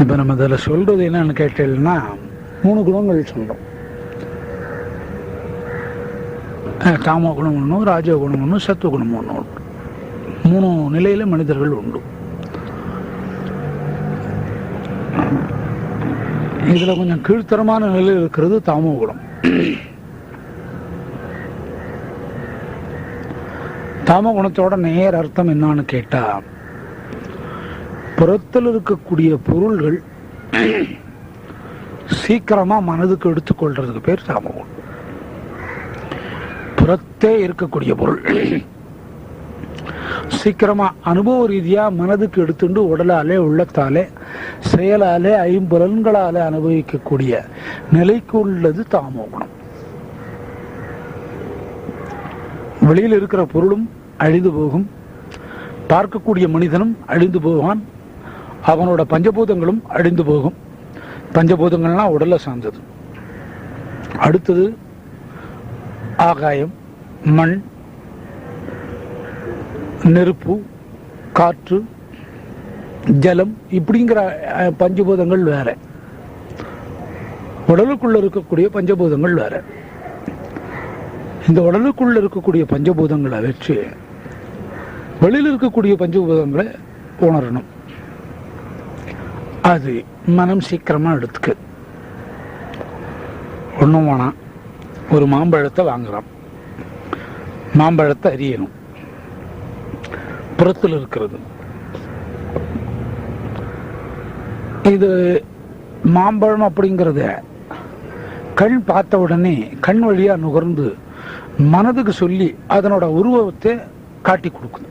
இப்போ நம்ம இதில் சொல்கிறது என்னன்னு கேட்டீங்கன்னா 3 குணங்கள் சொல்கிறோம். காம குணம் ஒன்று, ராஜ குணம் ஒன்று, சத்துவ குணம் ஒன்று உண்டு. 3 நிலையில் மனிதர்கள் உண்டு. இதில் கொஞ்சம் கீழ்த்தரமான நிலையில் இருக்கிறது தாமோ குணம். தாமோ குணத்தோட நேர் அர்த்தம் என்னான்னு கேட்டா, புறத்தில் இருக்கக்கூடிய பொருள்கள் சீக்கிரமா மனதுக்கு எடுத்துக்கொள்றதுக்கு பேர் தாமோ குணம். புறத்தே இருக்கக்கூடிய பொருள் சீக்கிரமா அனுபவ ரீதியா மனதுக்கு எடுத்துட்டு உடலாலே, உள்ளத்தாலே, செயலாலே, ஐம்புலன்களாலே அனுபவிக்கக்கூடிய நிலைக்கு உள்ளது தாமோ குணம். வெளியில் இருக்கிற பொருளும் அழிந்து போகும், பார்க்கக்கூடிய மனிதனும் அழிந்து போவான், அவனோட பஞ்சபூதங்களும் அழிந்து போகும். பஞ்சபூதங்கள்லாம் உடலை சார்ந்தது. அடுத்தது ஆகாயம், மண், நெருப்பு, காற்று, ஜலம் இப்படிங்கிற பஞ்சபூதங்கள் வேற. உடலுக்குள்ள இருக்கக்கூடிய பஞ்சபூதங்கள் வேற. இந்த உடலுக்குள்ள இருக்கக்கூடிய பஞ்சபூதங்களை வச்சு வெளியில் இருக்கக்கூடிய பஞ்சபூதங்களை உணரணும். அது மனம் சீக்கிரமா எடுத்துக்கு. ஒன்றும் வேணாம், ஒரு மாம்பழத்தை வாங்குறோம், மாம்பழத்தை அறியணும். புறத்தில் இருக்கிறது இது மாம்பழம் அப்படிங்கிறத கண் பார்த்த உடனே கண் வழியா நுகர்ந்து மனதுக்கு சொல்லி அதனோட உருவத்தை காட்டி கொடுக்குது.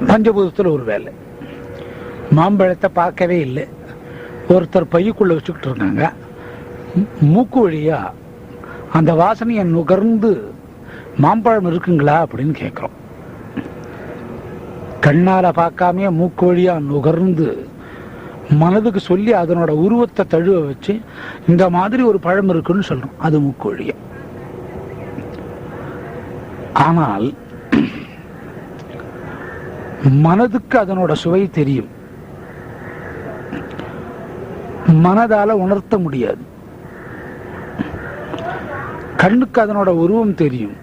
பஞ்சபூதத்தில் ஒரு வேலை. மாம்பழத்தை பார்க்கவே இல்லை, ஒருத்தர் பையுக்குள்ள வச்சுக்கிட்டு இருக்காங்க. மூக்கு வழியா அந்த வாசனையை நுகர்ந்து மாம்பழம் இருக்குங்களா அப்படின்னு கேட்கிறோம். கண்ணால பார்க்காம மூக்கு வழியா நுகர்ந்து மனதுக்கு சொல்லி அதனோட உருவத்தை தழுவ வச்சு இந்த மாதிரி ஒரு பழம் இருக்குன்னு சொல்றோம். அது மூக்கு வழியா. ஆனால் மனதுக்கு அதனோட சுவை தெரியும், மனதால உணர்த்த முடியாது. கண்ணுக்கு அதனோட உருவம் தெரியும்,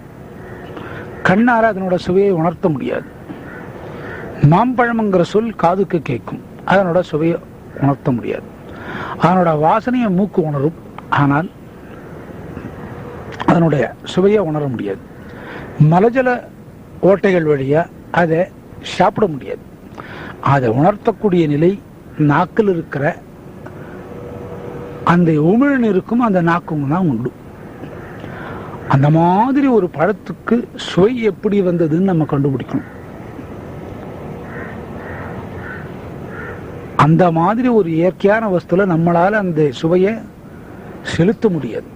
கண்ணால அதனோட சுவையை உணர்த்த முடியாது. மாம்பழம்ங்கிற சொல் காதுக்கு கேட்கும், அதனோட சுவையை உணர்த்த முடியாது. அதனோட வாசனையை மூக்கு உணரும், ஆனால் அதனுடைய சுவையை உணர முடியாது. மலஜல ஓட்டைகள் வழியா அதை சாப்பிட முடியாது. அதை உணர்த்தக்கூடிய நிலை நாக்கில் இருக்கிற அந்த உமிழ்நீருக்கும் அந்த நாக்கும் தான் உண்டு. அந்த மாதிரி ஒரு பழத்துக்கு சுவை எப்படி வந்ததுன்னு நம்ம கண்டுபிடிக்கணும். அந்த மாதிரி ஒரு இயற்கையான வஸ்துல நம்மளால அந்த சுவையை செலுத்த முடியாது.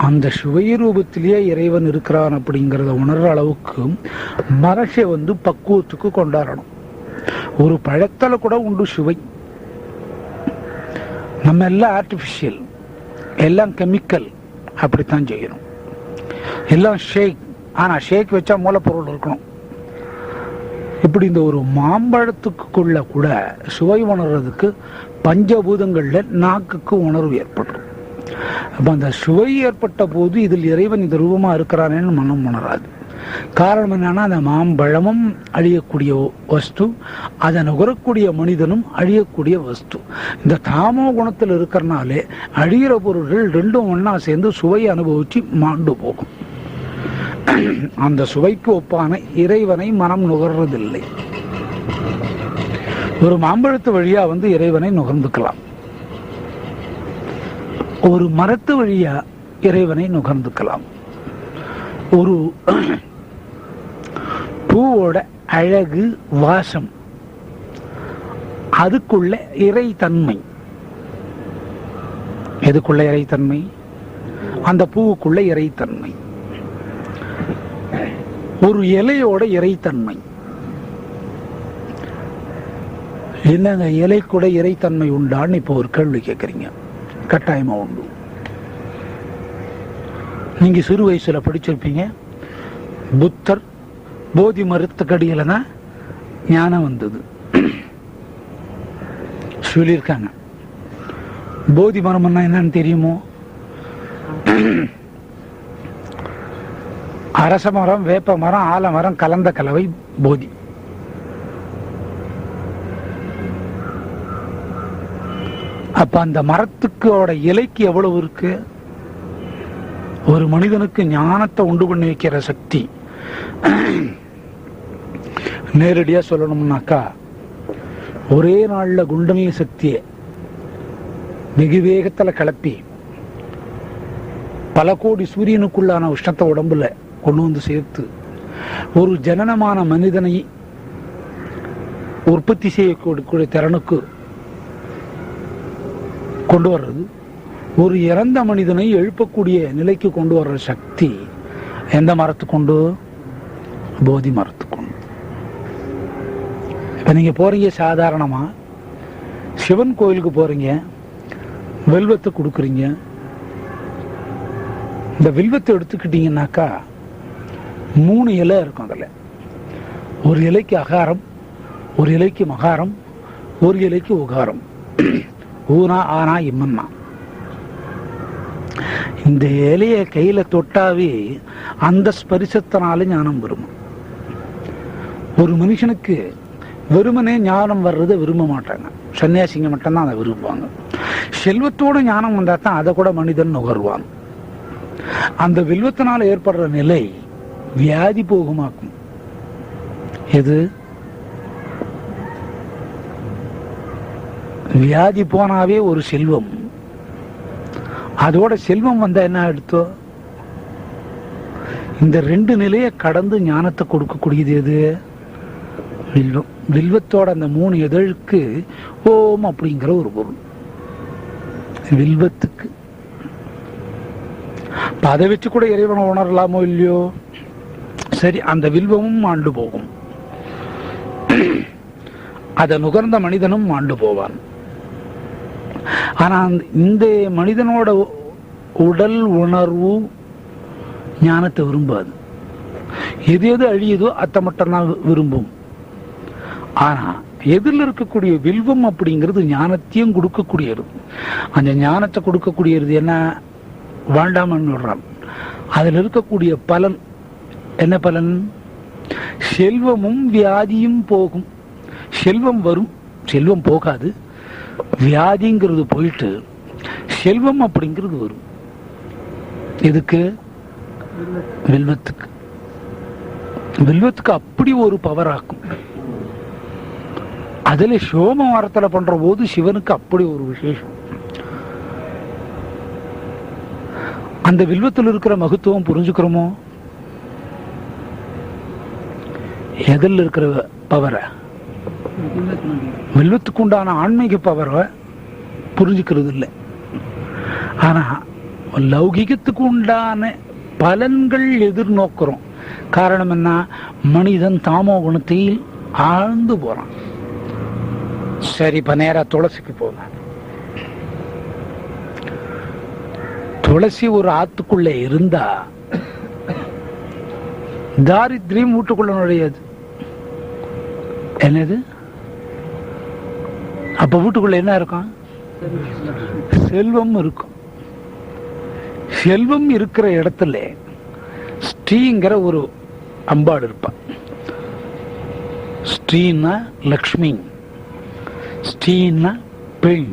அந்த சுவை ரூபத்திலேயே இறைவன் இருக்கிறான் அப்படிங்கிறத உணர்ற அளவுக்கு மனசை பக்குவத்துக்கு கொண்டாடணும். ஒரு பழத்துல கூட உண்டு சுவை. நம்ம எல்லாம் ஆர்டிபிஷியல், எல்லாம் கெமிக்கல், அப்படித்தான் செய்யணும். எல்லாம் ஷேக், ஆனா ஷேக் வச்சா மூலப்பொருள் இருக்கணும். இப்படி இந்த ஒரு மாம்பழத்துக்குள்ள கூட சுவை உணர்றதுக்கு பஞ்சபூதங்கள்ல நாக்குக்கு உணர்வு ஏற்படும். அப்ப அந்த சுவை ஏற்பட்ட போது இதில் இறைவன் இந்த ரூபமா இருக்கிறானேன்னு மனம் உணராது. காரணம் என்னன்னா, அந்த மாம்பழமும் அழியக்கூடிய வஸ்து, அதை நுகரக்கூடிய மனிதனும் அழியக்கூடிய வஸ்து. இந்த தாமோ குணத்தில் இருக்கிறனாலே அழிகிற பொருள்கள் ரெண்டும் ஒன்னா சேர்ந்து சுவையை அனுபவிச்சு மாண்டு போகும். அந்த சுவைக்கு ஒப்பான இறைவனை மனம் நுகர்றதில்லை. ஒரு மாம்பழத்து வழியா இறைவனை நுகர்ந்துக்கலாம், ஒரு மரத்து வழியா இறைவனை நுகர்ந்துக்கலாம். ஒரு பூவோட அழகு, வாசம், அதுக்குள்ள இறைத்தன்மை. எதுக்குள்ள இறைத்தன்மை? அந்த பூவுக்குள்ள இறைத்தன்மை. ஒரு இலையோட இறைத்தன்மை என்னங்க? இலை கூட இறைத்தன்மை உண்டான்னு இப்போ ஒரு கேள்வி கேட்குறீங்க. கட்டாயமா உண்டு. நீங்க சிறு வயசுல படிச்சிருப்பீங்க, புத்தர் போதி மரத்துக்கடியில தான் ஞானம் வந்தது. சொல்லியிருக்காங்க. போதி மரம்னா என்னன்னு தெரியுமோ? அரச மரம், வேப்ப மரம், ஆலமரம் கலந்த கலவை போதி. அப்ப அந்த மரத்துக்கோட இலைக்கு எவ்வளவு இருக்கு? ஒரு மனிதனுக்கு ஞானத்தை உண்டு பண்ணி வைக்கிற சக்தி. நேரடியா சொல்லணும்னாக்கா, ஒரே நாள்ல குண்டலினி சக்தியை வெகு வேகத்துல கிளப்பி பல கோடி சூரியனுக்குள்ளான உஷ்ணத்தை உடம்புல கொண்டு வந்து சேர்த்து ஒரு ஜனனமான மனிதனை உற்பத்தி செய்யக்கூடிய திறனுக்கு கொண்டு வர்றது, ஒரு இறந்த மனிதனை எழுப்பக்கூடிய நிலைக்கு கொண்டு வர்ற சக்தி எந்த மரத்துக்கு கொண்டு? போதி மரத்துக்கு கொண்டு. இப்ப நீங்க போறீங்க, சாதாரணமா சிவன் கோயிலுக்கு போறீங்க, வெல்வத்தை கொடுக்குறீங்க. இந்த வில்வத்தை எடுத்துக்கிட்டீங்கன்னாக்கா 3 இலை இருக்கும். அதுல ஒரு இலைக்கு அகாரம், ஒரு இலைக்கு மகாரம், ஒரு இலைக்கு உகாரம். ஊனா ஆனா இம்மன்னா. இந்த இலைய கையில தொட்டாவே அந்த ஸ்பரிசத்தினால ஞானம் வரும். ஒரு மனுஷனுக்கு வெறுமனே ஞானம் வர்றதை விரும்ப மாட்டாங்க. சன்னியாசிங்க மட்டும்தான் அதை விரும்புவாங்க. செல்வத்தோட ஞானம் வந்தா தான் அதை கூட மனிதன் நுகர்வான். அந்த வில்வத்தினால ஏற்படுற நிலை வியாதி போகுமாக்கும். எது? வியாதி போனாவே ஒரு செல்வம். அதோட செல்வம் வந்தா என்ன எடுத்தோ? இந்த 2 நிலையை கடந்து ஞானத்தை கொடுக்கக்கூடியது எது? வில்வம். வில்வத்தோட அந்த 3 இதழுக்கு ஓம் அப்படிங்கிற ஒரு பொருள் வில்வத்துக்கு. அதை வச்சு கூட இறைவனை உணரலாமோ இல்லையோ? சரி, அந்த வில்வமும் ஆண்டு போகும். அதை நுகர்ந்த மனிதனும் ஆண்டு போவான். ஆனா இந்த மனிதனோட உடல் உணர்வு ஞானத்தை விரும்பாது. எது எது அழியுதோ அதை மட்டும்தான் விரும்பும். ஆனா எதில் இருக்கக்கூடிய வில்வம் அப்படிங்கிறது ஞானத்தையும் கொடுக்கக்கூடியது. அந்த ஞானத்தை கொடுக்கக்கூடியது என்ன? வேண்டாமன்னு சொல்றான். அதில் இருக்கக்கூடிய பலன் என்ன பலன்? செல்வமும் வியாதியும் போகும். செல்வம் வரும், செல்வம் போகாது. வியாதிங்கிறது போயிட்டு செல்வம் அப்படிங்கிறது வரும். எதுக்கு? வில்வத்துக்கு. வில்வத்துக்கு அப்படி ஒரு பவர் ஆக்கும். அதுல சோமவாரத்துல பண்ற போது சிவனுக்கு அப்படி ஒரு விசேஷம். அந்த வில்வத்தில் இருக்கிற மகத்துவம் புரிஞ்சுக்கிறோமோ? எதில் இருக்கிற பவரை? வில்வத்துக்கு உண்டான ஆன்மீக பவரை புரிஞ்சுக்கிறது இல்லை. ஆனா லௌகிகத்துக்கு உண்டான பலன்கள் எதிர்நோக்கிறோம். காரணம் என்ன? மனிதன் தாமோ குணத்தில் ஆழ்ந்து போறான். சரி, இப்ப நேரா துளசிக்கு போங்க. துளசி ஒரு ஆத்துக்குள்ள இருந்தா தாரித்ரியம் வீட்டுக்குள்ள நுழையாது. என்னது? அப்ப வீட்டுக்குள்ள என்ன இருக்கும்? செல்வம் இருக்கும். செல்வம் இருக்கிற இடத்துல ஸ்ரீங்கிற ஒரு அம்பாள் இருப்பான். ஸ்ரீன்னா லக்ஷ்மி, ஸ்ரீன்னா பெண்.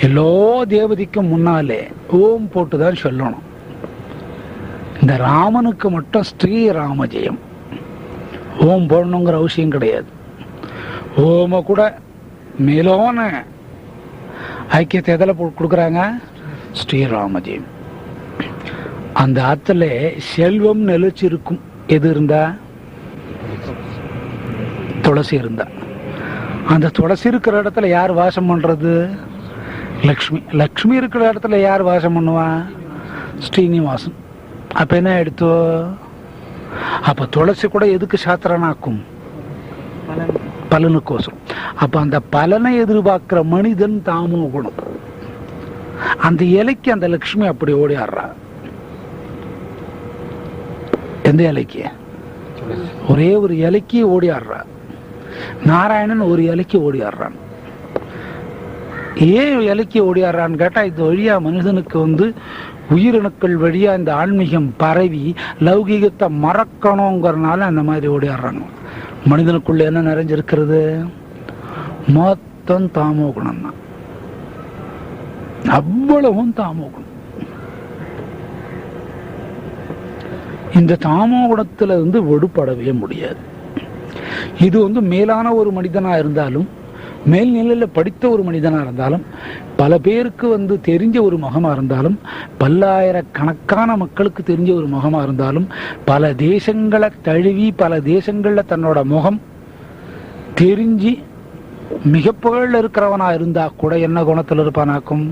எல்லா தேவதைக்கும் முன்னாலே ஓம் போட்டுதான் சொல்லணும். இந்த ராமனுக்கு மட்டும் ஸ்ரீ ராம ஜெயம். ஓம் போடணுங்கிற அவசியம் கிடையாது. ஓம கூட மேலோன ஐக்கியத்தை எதில் கொடுக்குறாங்க? ஸ்ரீராமஜெயம். அந்த ஆத்துல செல்வம் நிலைச்சு இருக்கும். எது இருந்தா? துளசி இருந்தா. அந்த துளசி இருக்கிற இடத்துல யார் வாசம் பண்றது? லக்ஷ்மி. லக்ஷ்மி இருக்கிற இடத்துல யார் வாசம் பண்ணுவா? ஸ்ரீனிவாசன். அப்ப என்ன எடுத்தோ? அப்ப துளசி கூட எதுக்கு சாத்திரனாக்கும்? பலனுக்கோசரம். அப்ப அந்த பலனை எதிர்பார்க்கிற மனிதன் தாமோ குணம். அந்த இலைக்கு அந்த லட்சுமி அப்படி ஓடி ஆடுறா. எந்த இலைக்கு? ஒரே ஒரு இலைக்கு ஓடி ஆடுறான். நாராயணன் ஒரு இலைக்கு ஓடி ஆடுறான். ஏன் இலைக்கு ஓடி ஆடுறான்னு கேட்டா, இது வழியா மனிதனுக்கு உயிரணுக்கள் வழியா இந்த ஆன்மீகம் பரவி லௌகீகத்தை மறக்கணுங்கிறனால அந்த மாதிரி ஓடி ஆடுறாங்க. மனிதனுக்குள்ள என்ன நிறைஞ்சிருக்கிறது? மொத்தம் தாமோ குணம் தான். அவ்வளவும் தாமோ குணம். இந்த தாமோ குணத்துல இருந்து விடுபடவே முடியாது. இது மேலான ஒரு மனிதனா இருந்தாலும், மேல்நிலையில படித்த ஒரு மனிதனா இருந்தாலும், பல பேருக்கு தெரிஞ்ச ஒரு முகமா இருந்தாலும், பல்லாயிரக்கணக்கான மக்களுக்கு தெரிஞ்ச ஒரு முகமா இருந்தாலும், பல தேசங்களை தழுவி பல தேசங்கள்ல தன்னோட முகம் தெரிஞ்சு மிக புகழ்ல இருக்கிறவனா இருந்தா கூட என்ன குணத்துல இருப்பானாக்கும்?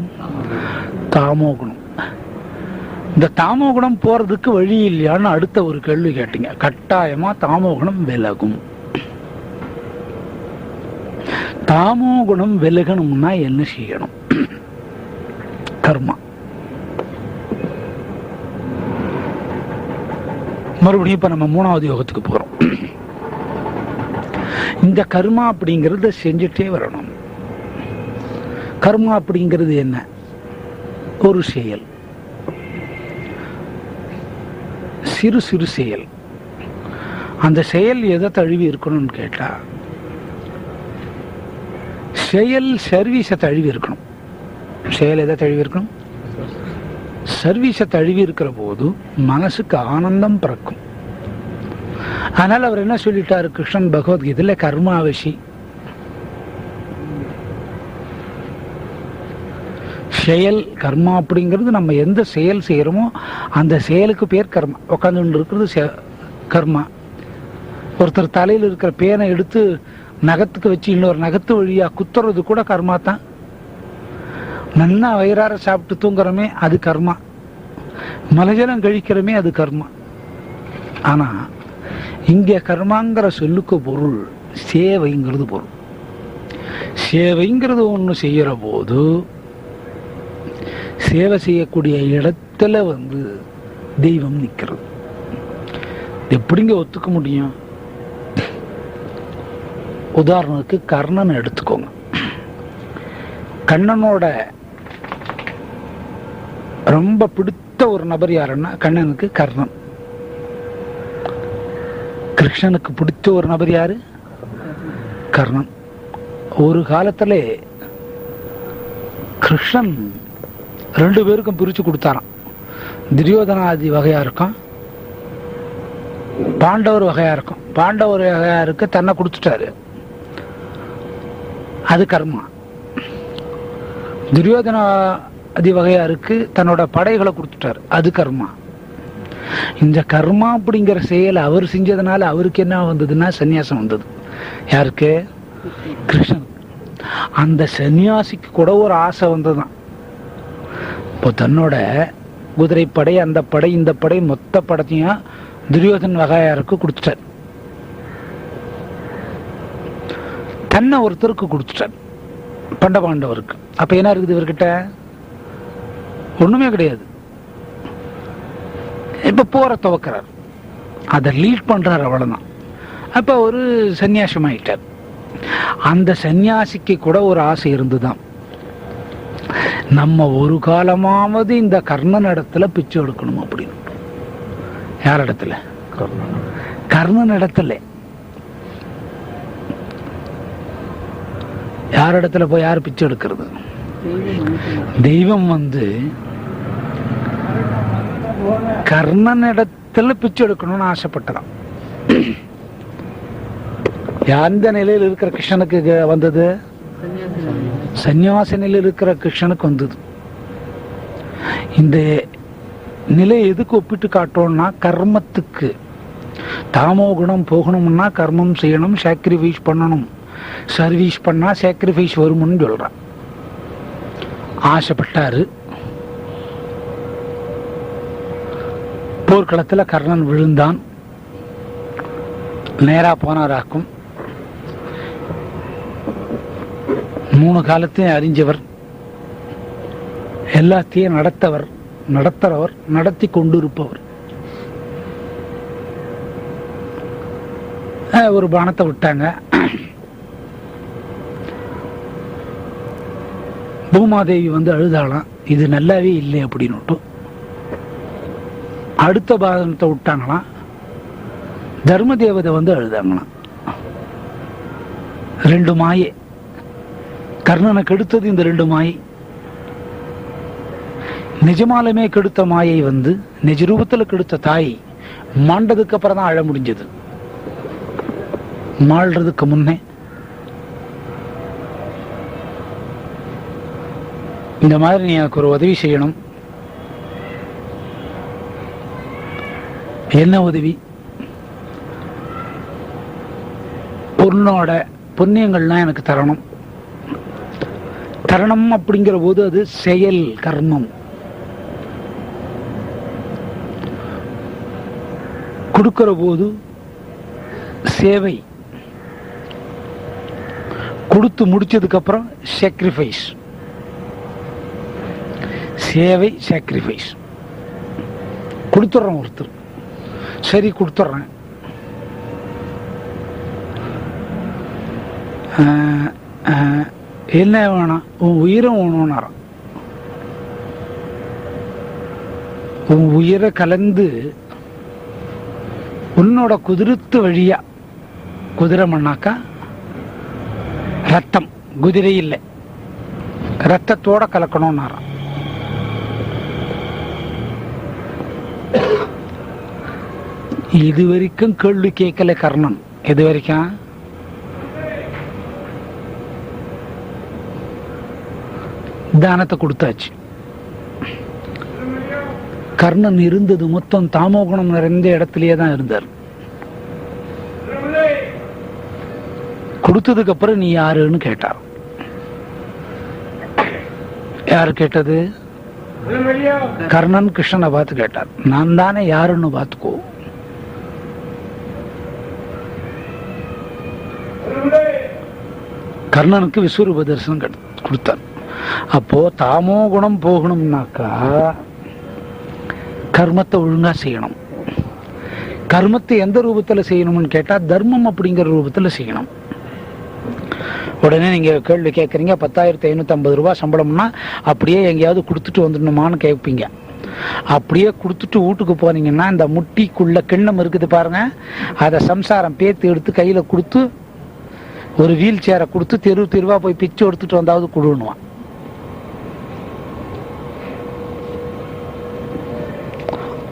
தாமோ குணம். இந்த தாமோ குணம் போறதுக்கு வழி இல்லையான்னு அடுத்த ஒரு கேள்வி கேட்டீங்க. கட்டாயமா தாமோ குணம் விலகும். தாமோ குணம் விலகணும்னா என்ன செய்யணும்? கர்மா. மறுபடியும் இப்ப நம்ம 3வது யோகத்துக்கு போறோம். இந்த கர்மா அப்படிங்கறத செஞ்சுட்டே வரணும். கர்மா அப்படிங்கிறது என்ன? ஒரு செயல், சிறு சிறு செயல். அந்த செயல் எதை தழுவி இருக்கணும்னு கேட்டா, செயல் சர்வீஸை தழுவி இருக்கணும். செயல் எதை தழுவி இருக்கணும்? சர்வீஸை தழுவி இருக்கிற போது மனசுக்கு ஆனந்தம் பிறக்கும். அதனால அவர் என்ன சொல்லிட்டாரு கிருஷ்ணன் பகவத்கீதையில? கர்மாவசி. செயல் கர்மா அப்படிங்கிறது நம்ம எந்த செயல் செய்யறோமோ அந்த செயலுக்கு பேர் கர்மா. உட்காந்து இருக்கிறது கர்மா. ஒருத்தர் தலையில் இருக்கிற பேனை எடுத்து நகத்துக்கு வச்சு இன்னொரு நகத்து வழியா குத்துறது கூட கர்மா தான். நல்லா வயிறார சாப்பிட்டு தூங்குறமே அது கர்மா. மலஜலம் கழிக்கிறமே அது கர்மா. ஆனா இங்க கர்மாங்கிற சொல்லுக்கு பொருள் சேவைங்கிறது பொருள். சேவைங்கிறது ஒண்ணு செய்யற போது சேவை செய்யக்கூடிய இடத்துல தெய்வம் நிக்கிறது. எப்படிங்க ஒத்துக்க முடியும்? உதாரணத்துக்கு கர்ணன் எடுத்துக்கோங்க. கண்ணனோட ரொம்ப பிடித்த ஒரு நபர் யாருன்னா கண்ணனுக்கு கர்ணன். கிருஷ்ணனுக்கு பிடித்த ஒரு நபர் யாரு? கர்ணன். ஒரு காலத்துல கிருஷ்ணன் 2 பேருக்கும் பிரிச்சு கொடுத்தாராம். துரியோதனாதி வகையா இருக்கும், பாண்டவர் வகையா இருக்கும். பாண்டவர் வகையா இருக்கு தன்னை கொடுத்துட்டாரு, அது கர்மா. துரியோதனாதி வகையா இருக்கு தன்னோட படைகளை கொடுத்துட்டாரு, அது கர்மா. இந்த கர்மா அப்படிங்கிற செயல் அவர் செஞ்சதுனால அவருக்கு என்ன வந்ததுன்னா சன்னியாசம் வந்தது. யாருக்கு? கிருஷ்ணன். அந்த சன்னியாசிக்கு கூட ஒரு ஆசை வந்ததுதான். இப்போ தன்னோட குதிரைப்படை, அந்த படை, இந்த படை, மொத்த படத்தையும் துரியோதன் வகையாருக்கு கொடுத்துட்டார். தன்னை ஒருத்தருக்கு கொடுத்துட்டார், பண்டபாண்டவருக்கு. அப்ப என்ன இருக்குது இவர்கிட்ட? ஒண்ணுமே கிடையாது. இப்ப போற துவக்கிறார், அதை லீட் பண்றார், அவ்வளவுதான். அப்ப ஒரு சன்னியாசம் ஆயிட்டார். அந்த சன்னியாசிக்கு கூட ஒரு ஆசை இருந்துதான், நம்ம ஒரு காலமாவது இந்த கர்ணன் இடத்துல பிச்சை எடுக்கணும் அப்படின்னு. யார் இடத்துல? கர்ணன் இடத்துல. யார் இடத்துல போய் யார் பிச்சை எடுக்கிறது? தெய்வம் கர்ணன் இடத்துல பிச்சை எடுக்கணும்னு ஆசைப்பட்டதான். எந்த நிலையில் இருக்கிற கிருஷ்ணனுக்கு வந்தது? சன்னியாச நிலையில் இருக்கிற கிருஷ்ணனுக்கு வந்தது. இந்த நிலை எதுக்கு ஒப்பிட்டு காட்டோம்னா, கர்மத்துக்கு. தாமோ குணம் போகணும்னா கர்மம் செய்யணும், சாக்ரிஃபைஸ் பண்ணணும். சர்வீஸ் பண்ணா சாக்ரிஃபைஸ் வரும்னு சொல்றான். ஆசைப்பட்டாரு. போர்க்களத்துல கர்ணன் விழுந்தான். நேரா போனாராக்கும். 3 காலத்தையும் அறிஞ்சவர், எல்லாத்தையும் நடத்துறவர், நடத்தி கொண்டிருப்பவர். ஒரு பானத்தை விட்டாங்க. பூமாதேவி வந்து அழுதாளாம், இது நல்லாவே இல்லை அப்படின்னு. அடுத்த பானத்தை விட்டாங்களாம், தர்ம தேவதை வந்து அழுதாங்களாம். 2 மாயை கர்ணனை கெடுத்தது இந்த 2 மாயை. நிஜமாலுமே கெடுத்த மாயை வந்து நிஜ ரூபத்தில் கெடுத்த தாய் மாண்டதுக்கு அப்புறம் தான் அழ முடிஞ்சது. மாள்றதுக்கு முன்னே இந்த மாதிரி நீ எனக்கு ஒரு உதவி செய்யணும். என்ன உதவி? பொண்ணோட புண்ணியங்கள்லாம் எனக்கு தரணும். தரணம் அப்படிங்கிற போது அது செயல், கர்மம். கொடுக்கிற போது சேவை, கொடுத்து முடிச்சதுக்கு அப்புறம் சாக்ரிஃபைஸ். சேவை, சாக்ரிஃபைஸ். கொடுத்துட்றோம் ஒருத்தர், சரி கொடுத்துட்றேன், என்ன வேணாம், உன் உயிரை வேணும்னாராம். உன் உயிரை கலந்து உன்னோட குதிரத்து வழியா, குதிரை மண்ணாக்கா ரத்தம், குதிரை இல்லை, ரத்தத்தோட கலக்கணும்னாராம். இது வரைக்கும் கேள்வி கேட்கல கர்ணன். இது வரைக்கும் தானத்தை கொடுத்தாச்சு. கர்ணன் இருந்தது மொத்தம் தாமோகுணம் நிறைந்த இடத்திலேயே தான் இருந்தார். கொடுத்ததுக்கு அப்புறம் நீ யாருன்னு கேட்டார். யாரு கேட்டது? கர்ணன் கிருஷ்ணனை பார்த்து கேட்டார். நான் தானே யாருன்னு பார்த்துக்கோ. கர்ணனுக்கு விஸ்வரூப தரிசனம் கொடுத்தார். அப்போ தாமோ குணம் போகணும்னாக்கா கர்மத்தை ஒழுங்கா செய்யணும். கர்மத்தை எந்த ரூபத்தில் செய்யணும்னு கேட்டா தர்மம் அப்படிங்கிற ரூபத்தில் செய்யணும். உடனே நீங்க கேள்வி கேட்குறீங்க, 10,550 ரூபாய் சம்பளம்னா அப்படியே எங்கேயாவது கொடுத்துட்டு வந்துடணுமான்னு கேட்பீங்க. அப்படியே கொடுத்துட்டு வீட்டுக்கு போனீங்கன்னா இந்த முட்டிக்குள்ள கிண்ணம் இருக்குது பாருங்க, அதை சம்சாரம் பேத்து எடுத்து கையில கொடுத்து ஒரு வீல் சேரை கொடுத்து தெருவா போய் பிச்சு எடுத்துட்டு வந்தாவது கொடுணுவான்.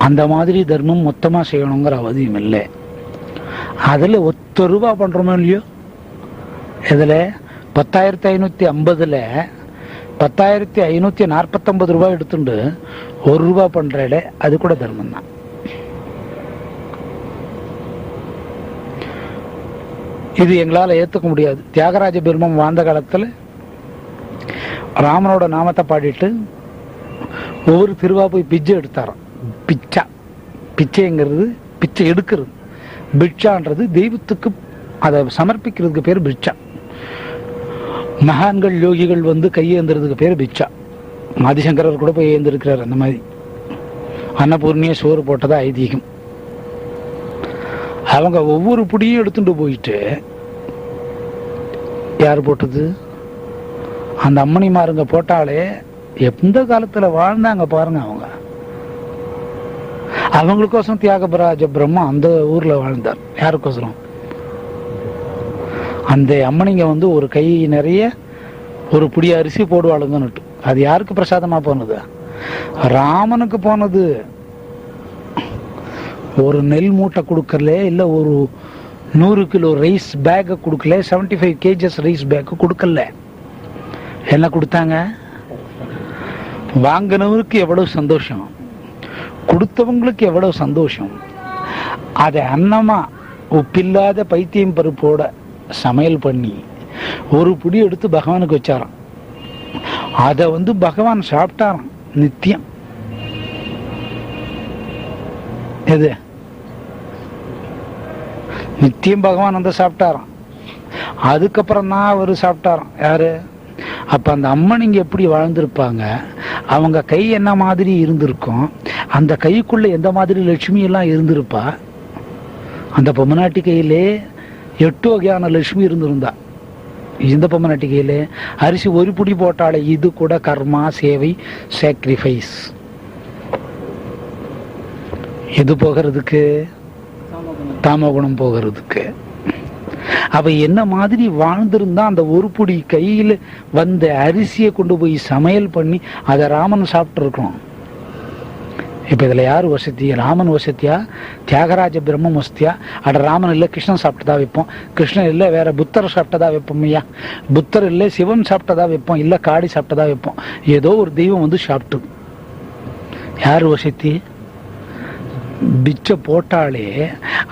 அந்த மாதிரி தர்மம் மொத்தமா செய்யணுங்கிற அவதியம் இல்லை. அதுல 1 ரூபா பண்றோமோ இல்லையோ, இதுல 10,550ல 10,549 ரூபாய் எடுத்துட்டு 1 ரூபா பண்றேன், அது கூட தர்மம் தான். இது எங்களால ஏத்துக்க முடியாது. தியாகராஜ பெருமம் வாழ்ந்த காலத்துல ராமனோட நாமத்தை பாடிட்டு ஒவ்வொரு திருவா போய் பிச்சை எடுத்தாராம். பிச்சா, பிச்சைங்கிறது பிச்சை எடுக்கிறது, பிட்சான்றது தெய்வத்துக்கு அதை சமர்ப்பிக்கிறதுக்கு பேர் பிட்சா. மகான்கள் யோகிகள் வந்து கையேந்திரதுக்கு பேர் பிட்சா. ஆதிசங்கரர் கூட போய் ஏந்திருக்கிறார். அந்த மாதிரி அன்னபூர்ணிய சோறு போட்டதா ஐதீகம். அவங்க ஒவ்வொரு புடியும் எடுத்துட்டு போயிட்டு, யார் போட்டது? அந்த அம்மணிமாருங்க போட்டாலே எந்த காலத்துல வாழ்ந்தாங்க பாருங்க. அவங்களுக்கோசம் தியாகராஜ பிரம்மா அந்த ஊர்ல வாழ்ந்தார். யாருக்கோசரம்? அந்த அம்மனிங்க வந்து ஒரு கை நிறைய ஒரு புடி அரிசி போடுவாளுங்கன்னுட்டு. அது யாருக்கு பிரசாதமா போனது? ராமனுக்கு போனது. ஒரு நெல் மூட்டை கொடுக்கல, இல்ல ஒரு 100 கிலோ ரைஸ் பேக் கொடுக்கல, 75 kgs ரைஸ் பேக் கொடுக்கல. என்ன கொடுத்தாங்க? வாங்கினவருக்கு எவ்வளவு சந்தோஷம், கொடுத்தவங்களுக்கு எவ்வளவு சந்தோஷம். அதை அன்னமா உப்பில்லாத பைத்தியம் பருப்போட சமையல் பண்ணி ஒரு புடி எடுத்து பகவானுக்கு வச்சாராம். அதை வந்து பகவான் சாப்பிட்டாராம் நித்தியம். எது நித்தியம் பகவான் வந்து சாப்பிட்டாராம். அதுக்கப்புறம் தான் அவரு சாப்பிட்டாராம். யாரு? அப்ப அந்த அம்மன் இங்க எப்படி வாழ்ந்திருப்பாங்க, அவங்க கை என்ன மாதிரி இருந்திருக்கும், அந்த கைக்குள்ள எந்த மாதிரி லட்சுமி எல்லாம் இருந்திருப்பா. அந்த பொம்மநாட்டி கையிலே 8 வகையான லட்சுமி இருந்திருந்தா. இந்த பொம்மநாட்டிகையில அரிசி ஒரு புடி போட்டாலே இது கூட கர்மா, சேவை, சாக்ரிஃபைஸ். இது போகிறதுக்கு தாமகுணம் போகிறதுக்கு. அவ என்ன மாதிரி வாழ்ந்திருந்தா அந்த ஒரு புடி கையில் வந்த அரிசியை கொண்டு போய் சமையல் பண்ணி அதை ராமன் சாப்பிட்டு இருக்கணும். இப்ப இதுல யாரு வசதி? ராமன் வசதியா, தியாகராஜ பிரம்மம் வசதியா? அட ராமன் இல்லை கிருஷ்ணன் சாப்பிட்டதா வைப்போம், கிருஷ்ணன் இல்லை வேற புத்தர் சாப்பிட்டதா வைப்போம், ஐயா புத்தர் இல்லை சிவன் சாப்பிட்டதா வைப்போம், இல்லை காடி சாப்பிட்டதா வைப்போம். ஏதோ ஒரு தெய்வம் வந்து சாப்பிட்டு. யாரு வசதி? பிச்சை போட்டாலே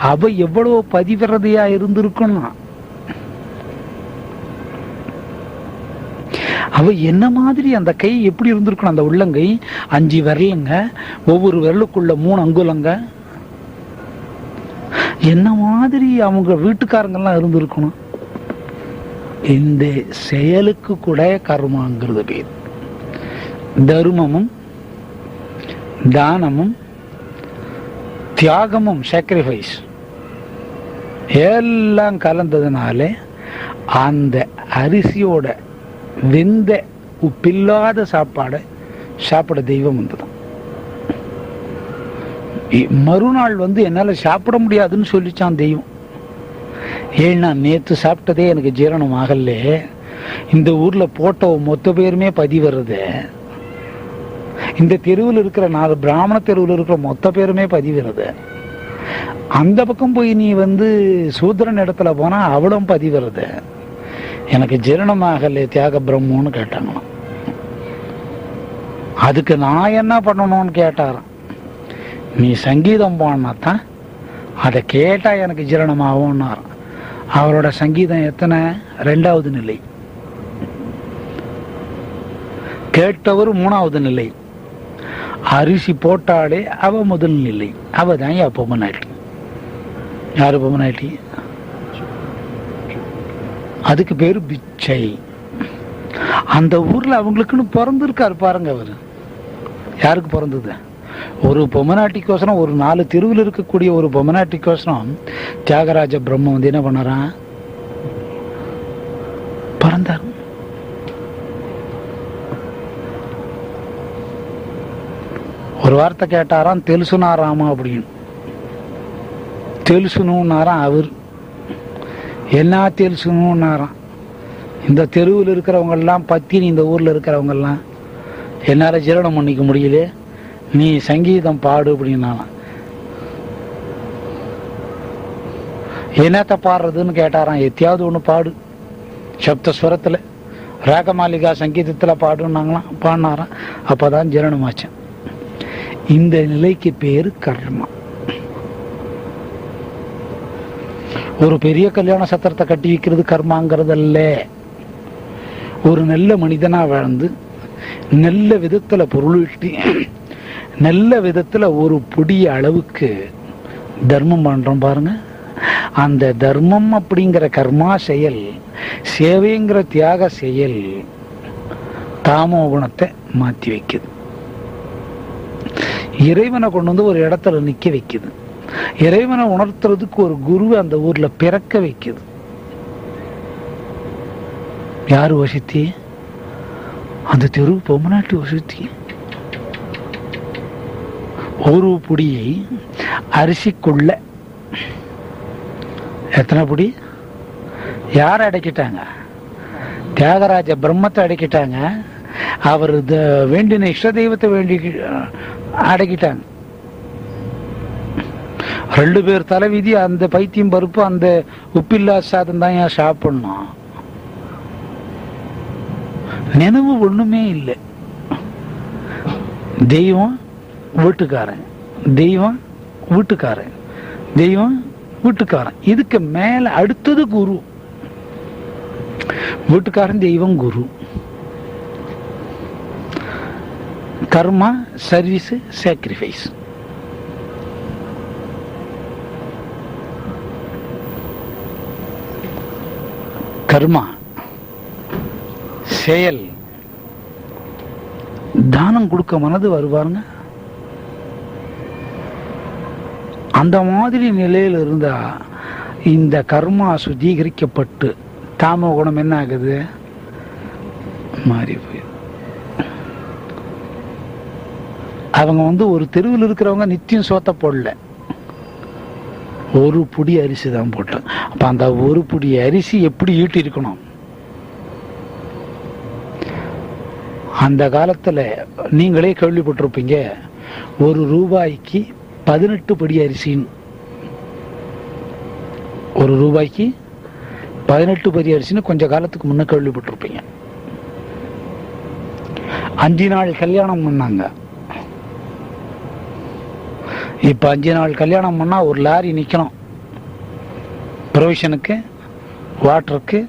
அவ எவ்வளவு பதிவிரதையா இருந்திருக்கணும். அவ என்ன மாதிரி அந்த கை எப்படி இருந்திருக்கணும்? அந்த உள்ளங்கை 5 விரலுங்க, ஒவ்வொரு விரலுக்குள்ள 3 அங்குலங்க. என்ன மாதிரி அவங்க வீட்டுக்காரங்கெல்லாம் இருந்திருக்கணும். இந்த செயலுக்கு கூட கர்மாங்கிறது பேர். தர்மமும் தானமும் தியாகமும் சாக்ரிஃபைஸ் எல்லாம் கலந்ததுனால அந்த அரிசியோட வெந்த உப்பில்லாத சாப்பாடை சாப்பிட தெய்வம் வந்துதான். மறுநாள் வந்து என்னால சாப்பிட முடியாதுன்னு சொல்லிச்சான் தெய்வம். ஏன்னா நேற்று சாப்பிட்டதே எனக்கு ஜீரணம் ஆகல, இந்த ஊர்ல போட்ட மொத்த பேருமே பதிவருது, இந்த தெருவில் இருக்கிற 4 பிராமண தெருவில் இருக்கிற மொத்த பேருமே பதிவருது, அந்த பக்கம் போய் நீ வந்து சூத்திரன் இடத்துல போனா அவளும் பதிவருது, எனக்கு ஜீரணமாகல தியாக பிரம்மன்னு கேட்டாங்களாம். அதுக்கு நான் என்ன பண்ணணும்னு கேட்டாராம். நீ சங்கீதம் பாடினாத்தான் அதை கேட்டா எனக்கு ஜீரணமாகும்னாராம். அவரோட சங்கீதம் எத்தனை? 2வது நிலை. கேட்டவர் 3வது நிலை. அரிசி போட்டாலே அவ முதல் நிலை. அவ தான் என் பொம்மநாட்டி. யாரு பொம்மநாட்டி? அதுக்கு பேரு பிச்சை. அந்த ஊர்ல அவங்களுக்குன்னு பிறந்திருக்காரு பாருங்க. அவரு யாருக்கு பிறந்தது? ஒரு பொம்மநாட்டிக்கோசரம், ஒரு 4 தெருவில் இருக்கக்கூடிய ஒரு பொம்மநாட்டிக்கோசரம் தியாகராஜ பிரம்ம வந்து என்ன பண்ணாராம்? பிறந்தார். ஒரு வார்த்தை கேட்டாராம், தெலுசுனாராமா அப்படின்னு. தெலுசுனாராம். அவர் என்ன தெலுசுனாராம்? இந்த தெருவில் இருக்கிறவங்க எல்லாம் பத்தினி, இந்த ஊர்ல இருக்கிறவங்க எல்லாம் என்னால ஜீரணம் பண்ணிக்க முடியல, நீ சங்கீதம் பாடு அப்படின்னா. என்னத்த பாடுறதுன்னு கேட்டாராம். எத்தியாவது ஒண்ணு பாடு, சப்தஸ்வரத்துல ராகமாலிகா சங்கீதத்துல பாடுனாங்களாம். பாடினாராம். அப்பதான் ஜீரணமாச்சேன். இந்த நிலைக்கு பேரு கர்மா. ஒரு பெரிய கல்யாண சத்திரத்தை கட்டி வைக்கிறது கர்மாங்கிறது அல்ல. ஒரு நல்ல மனிதனா வாழ்ந்து நல்ல விதத்துல பொருளீட்டி நல்ல விதத்துல ஒரு பொடிய அளவுக்கு தர்மம் பண்றோம் பாருங்க. அந்த தர்மம் அப்படிங்கிற கர்மா செயல், சேவைங்கிற தியாக செயல் தாமோ குணத்தை மாத்தி வைக்குது. இறைவனை கொண்டு வந்து ஒரு இடத்துல நிக்க வைக்குது. இறைவனை உணர்த்துறதுக்கு ஒரு குரு அந்த ஊர்ல பிறக்க வைக்குது. யாரு வசதி? அந்த தெரு பொம்மநாட்டி வசதி. ஒரு புடியை அரிசிக்குள்ள எத்தனை புடி? யார அடக்கிட்டாங்க? தியாகராஜ பிரம்மத்தை அடக்கிட்டாங்க. அவர் வேண்டின இஷ்ட தெய்வத்தை வேண்டி அடக்கிட்டாங்க. 2 பேர் தலைவிதி. அந்த பைத்தியம் பருப்பு, அந்த உப்பில்லா சாதம் தான் ஏன் சாப்பிடணும்? நினைவு ஒண்ணுமே இல்லை. தெய்வம் வீட்டுக்காரன், தெய்வம் வீட்டுக்காரன், தெய்வம் வீட்டுக்காரன். இதுக்கு மேல அடுத்தது குரு. வீட்டுக்காரன், தெய்வம், குரு. கர்மா, சர்வீஸ், சாக்ரிஃபைஸ். கர்மா செயல். தானம் கொடுக்க மனது வருவாருங்க. அந்த மாதிரி நிலையில் இருந்தா இந்த கர்மா சுத்திகரிக்கப்பட்டு தாமோ குணம் என்ன ஆகுது? மாறி போய் அவங்க ஒரு தெருவில் இருக்கிறவங்க நித்தியம் சோத்த போடல, ஒரு புடி அரிசி தான் போட்டேன். அப்ப அந்த ஒரு புடி அரிசி எப்படி ஈட்டி இருக்கணும்? அந்த காலத்துல நீங்களே கேள்விப்பட்டிருப்பீங்க, ₹1 18 படி அரிசின்னு. ₹1 18 படி அரிசின்னு கொஞ்ச காலத்துக்கு முன்ன கேள்விப்பட்டிருப்பீங்க. 5 நாள் கல்யாணம் பண்ணாங்க. இப்ப 5 நாள் கல்யாணம் பண்ணா ஒரு லாரி நிக்கணும், ப்ரொவிஷனுக்கு, வாட்டருக்கு,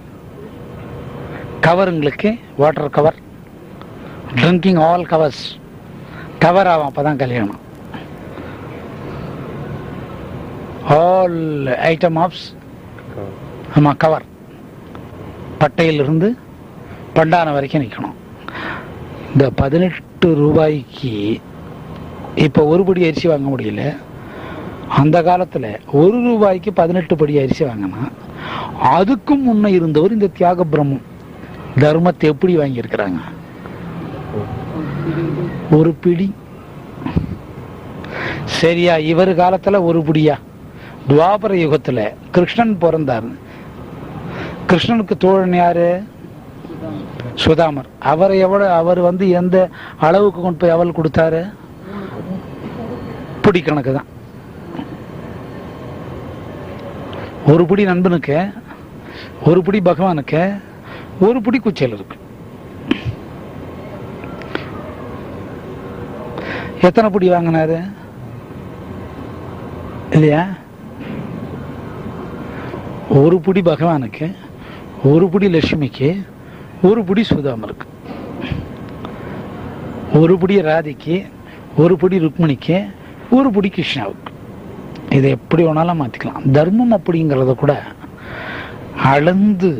கவருங்களுக்கு, water cover, drinking all covers cover ஆகும். அப்பதான் கல்யாணம். ஆல் ஐட்டம் ஆஃப்ஸ் கவர், பட்டையிலிருந்து பண்டான வரைக்கும் நிற்கணும். இந்த ₹18 இப்போ ஒரு படி அரிசி வாங்க முடியல. அந்த காலத்தில் ₹1 18 படி அரிசி வாங்கினா, அதுக்கும் முன்ன இருந்தவர் இந்த தியாக பிரம்மம் தர்மத்தை எப்படி வாங்கியிருக்கிறாங்க? ஒரு பிடி. சரியா? இவர் காலத்துல ஒரு பிடியா? துவாபர யுகத்துல கிருஷ்ணன் பிறந்தார். கிருஷ்ணனுக்கு தோழன் யாரு? சுதாமர். அவர் எந்த அளவுக்கு கொண்டு போய் அவள் கொடுத்தாரு? பிடி கணக்கு தான். ஒரு பிடி நண்பனுக்கு, ஒரு பிடி பகவானுக்கு, ஒரு பிடி குச்சல் இருக்கு. எத்தனை பிடி வாங்கினாரு இல்லையா? ஒரு பிடி பகவானுக்கு, ஒரு பிடி லட்சுமிக்கு, ஒரு பிடி சுதாமருக்கு, ஒரு பிடி ராதிக்கு, ஒரு பிடி ருக்மிணிக்கு, ஒரு பிடி கிருஷ்ணாவுக்கு. இதை எப்படி வேணாலும் மாத்திக்கலாம். தர்மம் அப்படிங்கிறத கூட அளந்து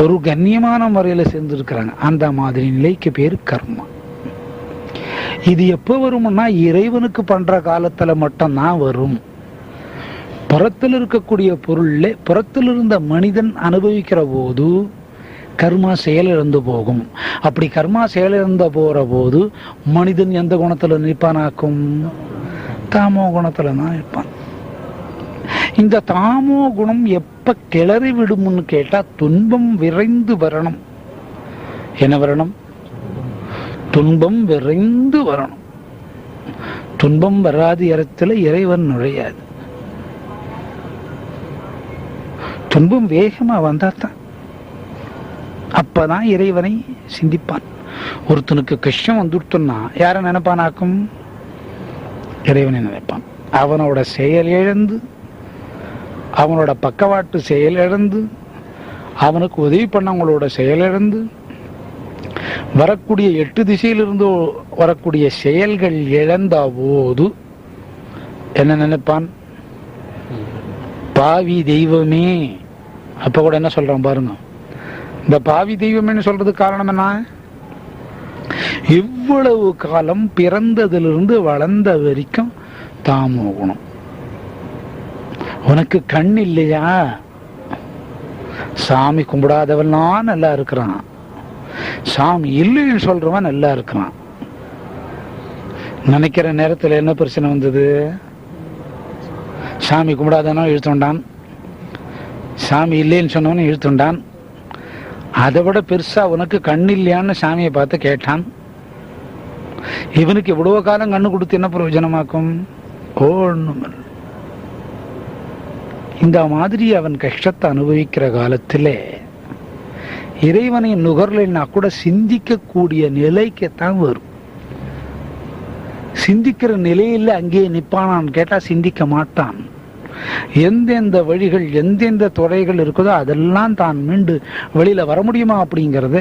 ஒரு கண்ணியமான முறையில சேர்ந்திருக்கிறாங்க. அந்த மாதிரி நிலைக்கு பேரு கர்மா. இது எப்ப வரும்னா இறைவனுக்கு பண்ற காலத்துல மட்டும்தான் வரும். புறத்தில் இருக்கக்கூடிய பொருள்ல புறத்தில் இருந்த மனிதன் அனுபவிக்கிற போது கர்மா செயலிழந்து போகும். அப்படி கர்மா செயலிழந்த போற போது மனிதன் எந்த குணத்துல நிற்பானாக்கும்? தாமோ குணத்துல தான் இருப்பான். இந்த தாமோ குணம் எப்ப கிளறி விடும்னு கேட்டா துன்பம் விரைந்து வரணும். என்ன வரணும்? துன்பம் விரைந்து வரணும். துன்பம் வராது இடத்துல இறைவன் நுழையாது. துன்பம் வேகமா வந்தாத்தான் அப்பதான் இறைவனை சிந்திப்பான். ஒருத்தனுக்கு கஷ்டம் வந்துட்டோம்னா யார நினைப்பானாக்கும்? இறைவனை நினைப்பான். அவனோட செயல் இழந்து, அவனோட பக்கவாட்டு செயல் இழந்து, அவனுக்கு உதவி பண்ணவங்களோட செயல் இழந்து, வரக்கூடிய 8 திசையிலிருந்து வரக்கூடிய செயல்கள் இழந்த போது என்ன நினைப்பான்? பாவி தெய்வமே. அப்ப கூட என்ன சொல்றான் பாருங்க. இந்த பாவி தெய்வம்னு சொல்றது காரணம் என்ன? இவ்வளவு காலம் பிறந்ததிலிருந்து வளர்ந்த வரைக்கும் தாமோ குணம். உனக்கு கண் இல்லையா? சாமி கும்பிடாதவன் நல்லா இருக்கிறான், சாமி இல்லைன்னு சொல்றவன் நல்லா இருக்கிறான். நினைக்கிற நேரத்தில் என்ன பிரச்சனை வந்தது? சாமி கும்பிடாதவனும் இழுத்துண்டான், சாமி இல்லைன்னு சொன்னவனும் இழுத்துண்டான். அதை விட பெருசா உனக்கு கண் இல்லையான்னு சாமியை பார்த்து கேட்டான். இவனுக்கு எவ்வளவு காலம் கண்ணு கொடுத்து என்ன பிரயோஜனமாக்கும்? ஒண்ணும். இந்த மாதிரி அவன் கஷ்டத்தை அனுபவிக்கிற காலத்திலே இறைவனை நுகர்லைன்னா கூட சிந்திக்க கூடிய நிலைக்குத்தான் வரும். சிந்திக்கிற நிலையில் அங்கே நிற்பானான்னு கேட்டா சிந்திக்க மாட்டான். எந்தெந்த வழிகள் எந்தெந்த துறைகள் இருக்குதோ அதெல்லாம் தான் மீண்டு வெளியில வர முடியுமா அப்படிங்கறத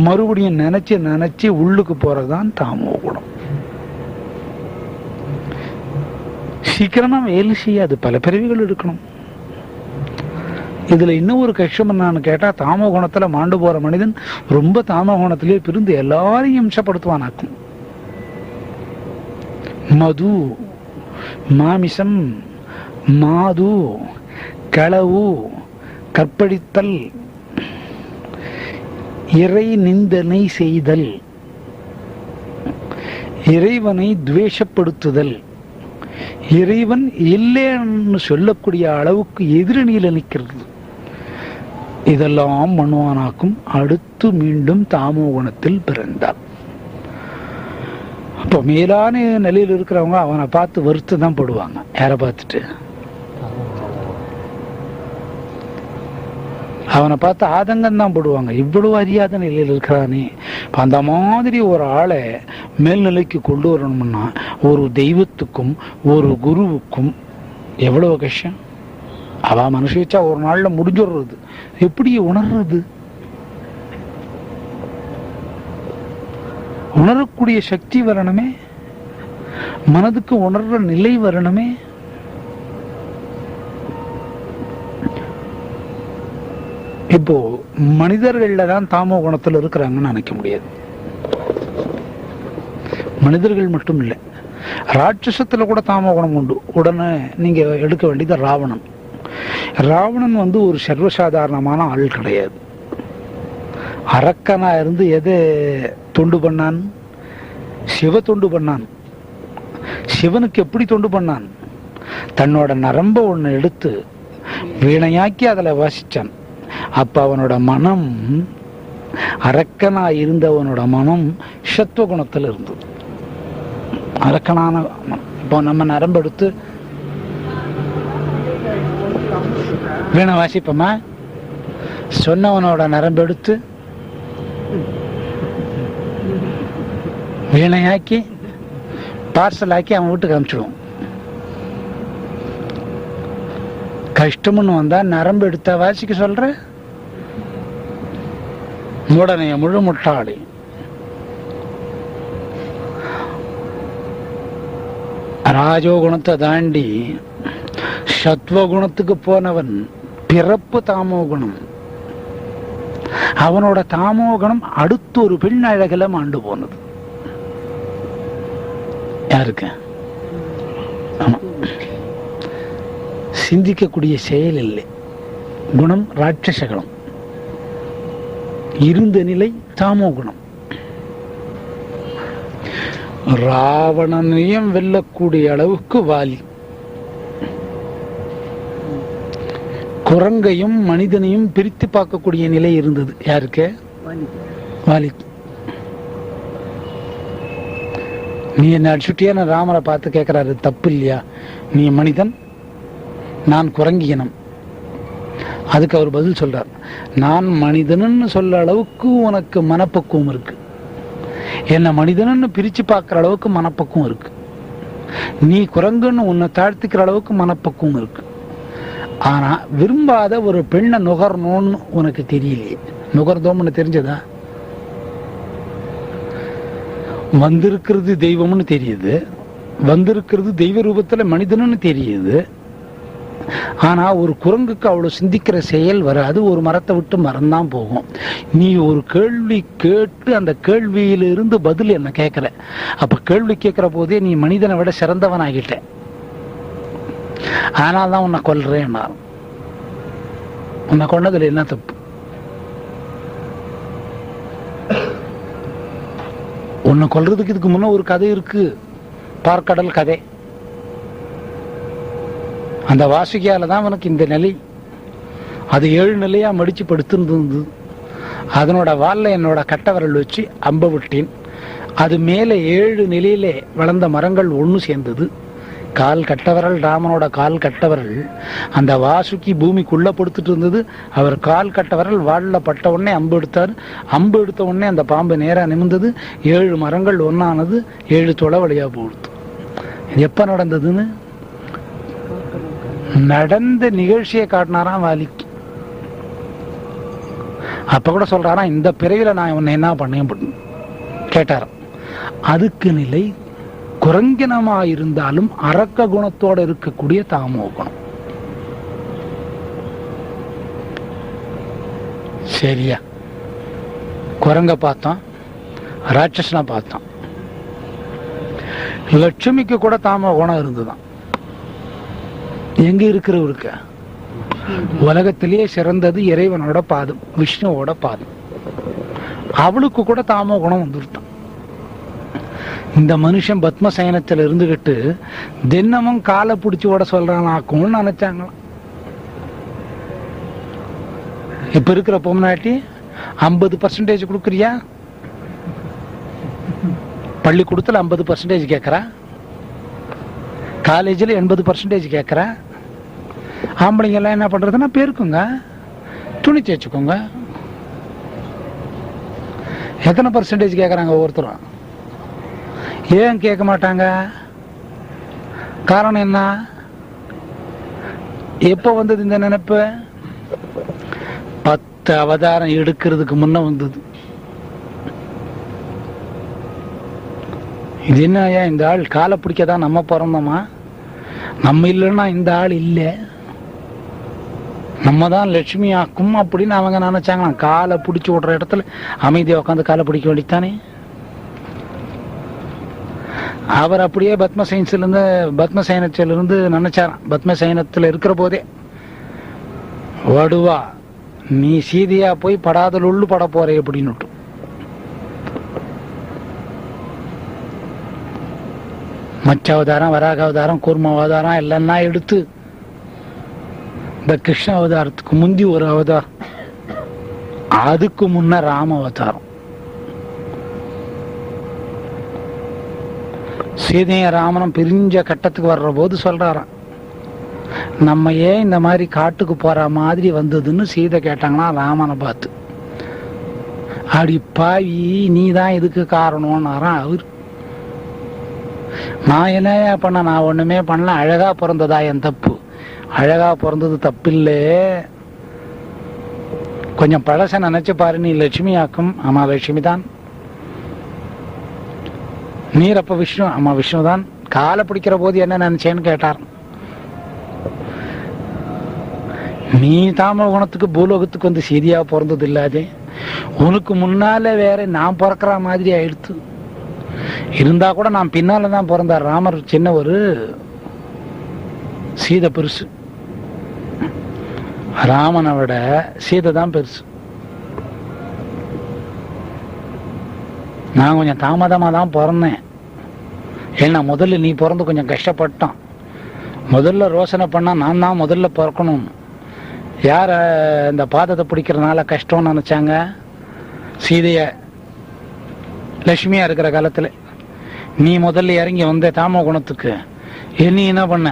மறுபடியும் நினைச்சு நினைச்சு உள்ளுக்கு போறதுதான் தாமோ குணம். சீக்கிரமா வேலை செய்யாது, பல பிறவிகள் எடுக்கணும். இதுல இன்னும் ஒரு கஷ்டம் என்னன்னு கேட்டா, தாமோ குணத்துல மாண்டு போற மனிதன் ரொம்ப தாமோ குணத்திலே பிரிந்து எல்லாரையும் இம்சப்படுத்துவானாக்கும். மது, மாமிசம், மாது, களவு, கற்பழித்தல், இறை நிந்தனை செய்தல், இறைவனை துவேஷப்படுத்துதல், இறைவன் இல்லைன்னு சொல்லக்கூடிய அளவுக்கு எதிரணியில் நிற்கிறது. இதெல்லாம் மனுவானாக்கும் அடுத்து மீண்டும் தாமோ குணத்தில் பிறந்தார். இப்போ மேலான நிலையில் இருக்கிறவங்க அவனை பார்த்து வருத்து தான் படுவாங்க. யாரை பார்த்துட்டு? அவனை பார்த்து ஆதங்கம் தான் படுவாங்க. இவ்வளவு அறியாத நிலையில் இருக்கிறானே. அந்த மாதிரி ஒரு ஆளை மேல்நிலைக்கு கொண்டு வரணும்னா ஒரு தெய்வத்துக்கும் ஒரு குருவுக்கும் எவ்வளவு கஷ்டம். அவ மனசு வச்சா ஒரு நாள்ல முடிஞ்சுடுறது. எப்படி உணர்றது? உணரக்கூடிய சக்தி வரணுமே, மனதுக்கு உணர்ற நிலை வரணுமே. இப்போ மனிதர்கள்ல தான் தாமோ குணத்தில் இருக்கிறாங்கன்னு நினைக்க முடியாது. மனிதர்கள் மட்டும் இல்லை, ராட்சசத்துல கூட தாமோ குணம் உண்டு. உடனே நீங்க எடுக்க வேண்டியது ராவணன். ராவணன் ஒரு சர்வசாதாரணமான ஆள் கிடையாது. அரக்கனா இருந்து எதை தொண்டு பண்ணான்? சிவ தொண்டு பண்ணான். சிவனுக்கு எப்படி தொண்டு பண்ணான்? தன்னோட நரம்ப ஒண்ணு எடுத்து வீணையாக்கி அதுல வாசிச்சான். அப்ப அவனோட மனம், அரக்கனா இருந்தவனோட மனம் சத்துவ குணத்துல இருந்தது. அரக்கனான இப்போ நம்ம நரம்பு எடுத்து வீணை வாசிப்போமா? சொன்னவனோட நரம்பு எடுத்து வீணையாக்கி பார்சல் ஆக்கி அவன் வீட்டுக்கு அனுப்பிச்சிடுவோம். கஷ்டம்னு வந்தா நரம்பு எடுத்த வாசிக்க சொல்ற மூடனைய முழு முட்டாளி. ராஜோகுணத்தை தாண்டி சத்வகுணத்துக்கு போனவன் பிறப்பு தாமோ குணம். அவனோட தாமோ குணம் அடுத்த ஒரு பெண் அழகில ஆண்டு போனது. யாருக்கு? சிந்திக்கக்கூடிய செயல் இல்லை. குணம் ராட்சச குணம். இருந்த நிலை தாமோ குணம். ராவணனையும் வெல்லக்கூடிய அளவுக்கு வாலி. குரங்கையும் மனிதனையும் பிரித்து பார்க்கக்கூடிய நிலை இருந்தது. யாருக்கு? வாலி. நீ என்ன அடிச்சுட்டியா? நான் ராமரை பார்த்து கேட்கிறாரு, தப்பு இல்லையா? நீ மனிதன், நான் குரங்கியனம். அதுக்கு அவர் பதில் சொல்றார், நான் மனிதன்னு சொல்ல அளவுக்கு உனக்கு மனப்பக்குவம் இருக்கு, என்ன மனிதன்னு பிரிச்சு பார்க்கிற அளவுக்கு மனப்பக்குவம் இருக்கு. நீ குரங்குன்னு உன்னை தாழ்த்திக்கிற அளவுக்கு மனப்பக்குவம் இருக்கு. ஆனா விரும்பாத ஒரு பெண்ணை நுகரணும்னு உனக்கு தெரியலையே. நுகர்ந்தோம்னு தெரிஞ்சதா? வந்திருக்கிறது தெய்வம்னு தெரியுது, வந்திருக்கிறது தெய்வ ரூபத்துல மனிதன்னு தெரியுது. ஆனா ஒரு குரங்குக்கு அவ்வளவு சிந்திக்கிற செயல் வராது. ஒரு மரத்தை விட்டு மரம் தான் போகும். நீ ஒரு கேள்வி கேட்டு அந்த கேள்வியிலிருந்து பதில் என்ன கேட்கற. அப்ப கேள்வி கேட்கிற போதே நீ மனிதனை விட சிறந்தவன் ஆகிட்ட. ஆனால்தான் உன்னை கொல்றேன். உன்னை கொண்டதுல என்ன தப்பு? உன்னை கொல்றதுக்கு இதுக்கு முன்ன ஒரு கதை இருக்கு, பார்க்கடல் கதை. அந்த வாசுகியால தான் அவனுக்கு இந்த நிலை. அது 7 நிலையா மடிச்சு படுத்திருந்தது. அதனோட வால்ல என்னோட கட்டவரல் வச்சு அம்ப விட்டேன். அது மேல 7 நிலையிலே வளர்ந்த மரங்கள் ஒண்ணு சேர்ந்தது. கால் கட்டவரல், ராமனோட கால் கட்டவரல் அந்த வாசுக்கி பூமிக்குள்ள படுத்துட்டு இருந்தது. அவர் கால் கட்டவரல் வால்ல பட்ட உடனே அம்பு எடுத்தார். அம்பு எடுத்த உடனே அந்த பாம்பு நேரா நிமிர்ந்தது. 7 மரங்கள் ஒன்னானது. 7 தொலை வழியா போடுது. எப்ப நடந்ததுன்னு நடந்த நிகழ்ச்சியை காட்டினாராம் வாலிக்கு. அப்ப கூட சொல்றாராம், இந்த பிறவில நான் உன்னை என்ன பண்ணேன் கேட்டாராம். அதுக்கு நிலை குரங்கினமா இருந்தாலும் அரக்க குணத்தோட இருக்கக்கூடிய தாமோ குணம். சரியா? குரங்க பார்த்தோம், ராட்சசனா பார்த்தோம். லட்சுமிக்கு கூட தாம குணம் இருந்துதான். எங்க இருக்கிறவருக்கு உலகத்திலேயே சிறந்தது இறைவனோட பாதம், விஷ்ணுவோட பாதம். அவளுக்கு கூட தாமோ குணம் வந்துருத்தான். இந்த மனுஷன் பத்மசயனத்தில் இருந்துகிட்டு தினமும் காலை பிடிச்சி ஓட சொல்றானாக்கும்னு நினைச்சாங்களாம். இப்ப இருக்கிற பொம்னாட்டி 50% கொடுக்குறியா, பள்ளிக்கூடத்தில் 50% கேட்கறா, காலேஜில் 80% கேட்கறா. ஆம்பளைங்க எல்லாம் என்ன பண்றதுன்னா பேருக்குங்க துணி தேய்ச்சிக்கோங்க. எத்தனை பர்சன்டேஜ் கேட்கறாங்க ஒவ்வொருத்தரும்? ஏன் கேட்க மாட்டாங்க? காரணம் என்ன? எப்ப வந்தது இந்த நினைப்பு? 10 அவதாரம் எடுக்கிறதுக்கு முன்ன வந்தது. இது என்ன, இந்த ஆள் காலை பிடிக்கதான் நம்ம பிறந்தோமா? நம்ம இல்லைன்னா இந்த ஆள் இல்லை, நம்ம தான் லட்சுமி ஆக்கும் அப்படின்னு அவங்க நினைச்சாங்க. காலை பிடிச்சி விடுற இடத்துல அமைதியா உட்காந்து காலை பிடிக்க வேண்டித்தானே. அவர் அப்படியே பத்மசயனத்திலிருந்து நினைச்சாராம். பத்மசயனத்தில் இருக்கிற போதே, வடுவா நீ சீதையா போய் படாத உள்ளு பட போறே அப்படின்னு. மச்ச அவதாரம், வராக அவதாரம், கூர்ம அவதாரம் எல்லாம் எடுத்து இந்த கிருஷ்ண அவதாரத்துக்கு முந்தி ஒரு அவதாரம், அதுக்கு முன்ன ராம அவதாரம். சீதைய ராமனும் பிரிஞ்ச கட்டத்துக்கு வர்ற போது சொல்றாராம், நம்ம ஏன் இந்த மாதிரி காட்டுக்கு போற மாதிரி வந்ததுன்னு சீதை கேட்டாங்கன்னா ராமனை பார்த்து, அடி பாவி நீ தான் இதுக்கு காரணம்னாராம் அவர். நான் என்ன பண்ண, நான் ஒண்ணுமே பண்ணல, அழகா பிறந்ததா என் தப்பு? அழகா பிறந்தது தப்பில்லை, கொஞ்சம் பழச நினைச்சு பாரு, நீ லட்சுமி ஆக்கும். ஆமா லட்சுமி தான். நீர் அப்ப விஷ்ணு. ஆமா விஷ்ணு தான். காலை பிடிக்கிற போது என்ன நினைச்சேன்னு கேட்டார். நீ தாம குணத்துக்கு பூலோகத்துக்கு வந்து சீதியா பிறந்தது இல்லாதே, உனக்கு முன்னால வேற நான் பிறக்கிற மாதிரி ஆயிடுத்து. இருந்தா கூட நான் பின்னாலதான் பிறந்தார். ராமர் சின்னவர், சீதை பெருசு. ராமனை விட சீதை தான் பெருசு. நான் கொஞ்சம் தாமதமா தான் பிறந்தேன். ஏன்னா முதல்ல நீ பிறந்து கொஞ்சம் கஷ்டப்பட்டான். முதல்ல ரோசனை பண்ணா நான் தான் முதல்ல பிறக்கணும். யார இந்த பாதத்தை பிடிக்கிறதுனால கஷ்டம்னு நினைச்சாங்க? சீதைய லட்சுமியா இருக்கிற காலத்துல நீ முதல்ல இறங்கி வந்த தாம குணத்துக்கு. நீ என்ன பண்ண,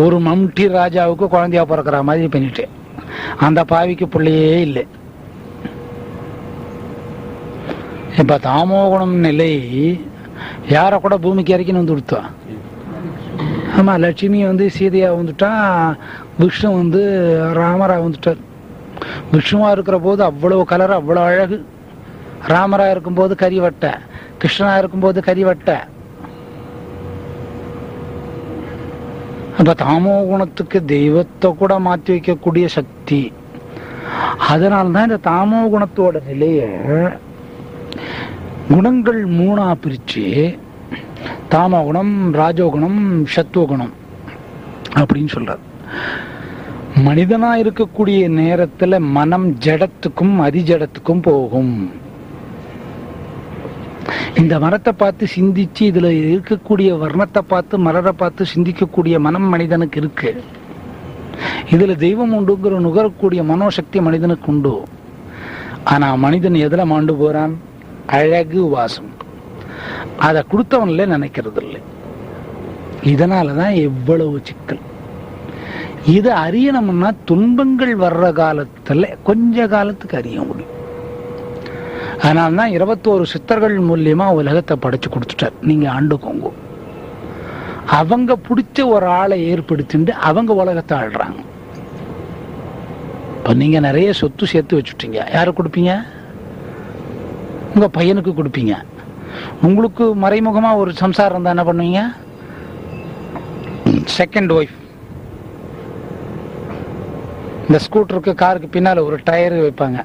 ஒரு மம்டி ராஜாவுக்கு குழந்தையா பிறக்கிற மாதிரி பண்ணிட்டு, அந்த பாவிக்கு பிள்ளையே இல்லை. இப்ப தாமோகுணம் நிலை யார கூட பூமிக்கு இறக்கின்னு வந்து கொடுத்தா. ஆமா, லட்சுமி வந்து சீதையா வந்துட்டா, விஷ்ணு வந்து ராமரா வந்துட்டார். விஷ்ணுவா இருக்கிற போது அவ்வளவு கலர், அவ்வளவு அழகு. ராமரா இருக்கும்போது கரிவட்ட, கிருஷ்ணனா இருக்கும்போது கரிவட்ட. அப்ப தாமோ குணத்துக்கு தெய்வத்தை கூட மாற்றி வைக்கக்கூடிய சக்தி. அதனால்தான் இந்த தாமோ குணத்தோட நிலைய குணங்கள் 3ஆ பிரிச்சு, தாமோ குணம், ராஜோகுணம், சத்துவகுணம் அப்படின்னு சொல்றார். மனிதனா இருக்கக்கூடிய நேரத்துல மனம் ஜடத்துக்கும் அதிஜடத்துக்கும் போகும். இந்த மரத்தை பார்த்து சிந்திச்சு, இதுல இருக்கக்கூடிய வர்ணத்தை பார்த்து, மலரை பார்த்து சிந்திக்கக்கூடிய மனம் மனிதனுக்கு இருக்கு. இதுல தெய்வம் உண்டுங்கிற நுகரக்கூடிய மனோசக்தி மனிதனுக்கு உண்டு. ஆனா மனிதன் எதுல மாண்டு போறான்? அழகு, வாசம். அதை கொடுத்தவன்ல நினைக்கிறது இல்லை. இதனாலதான் எவ்வளவு சிக்கல். இது அறியணும்னா துன்பங்கள் வர்ற காலத்துல கொஞ்ச காலத்துக்கு அறிய முடியும். அதனால்தான் 21 சித்தர்கள் மூலியமா உலகத்தை படைச்சு கொடுத்துட்டார். நீங்க ஆண்டுக்கோங்க. அவங்க பிடிச்ச ஒரு ஆளை ஏற்படுத்திட்டு அவங்க உலகத்தை ஆள்றாங்க. இப்ப நீங்க நிறைய சொத்து சேர்த்து வச்சுட்டீங்க. யாரு கொடுப்பீங்க? உங்க பையனுக்கு கொடுப்பீங்க. உங்களுக்கு மறைமுகமா ஒரு சம்சாரம் இருந்தா என்ன பண்ணுவீங்க? Second wife. இந்த ஸ்கூட்டருக்கு, காருக்கு பின்னால ஒரு டயர் வைப்பாங்க.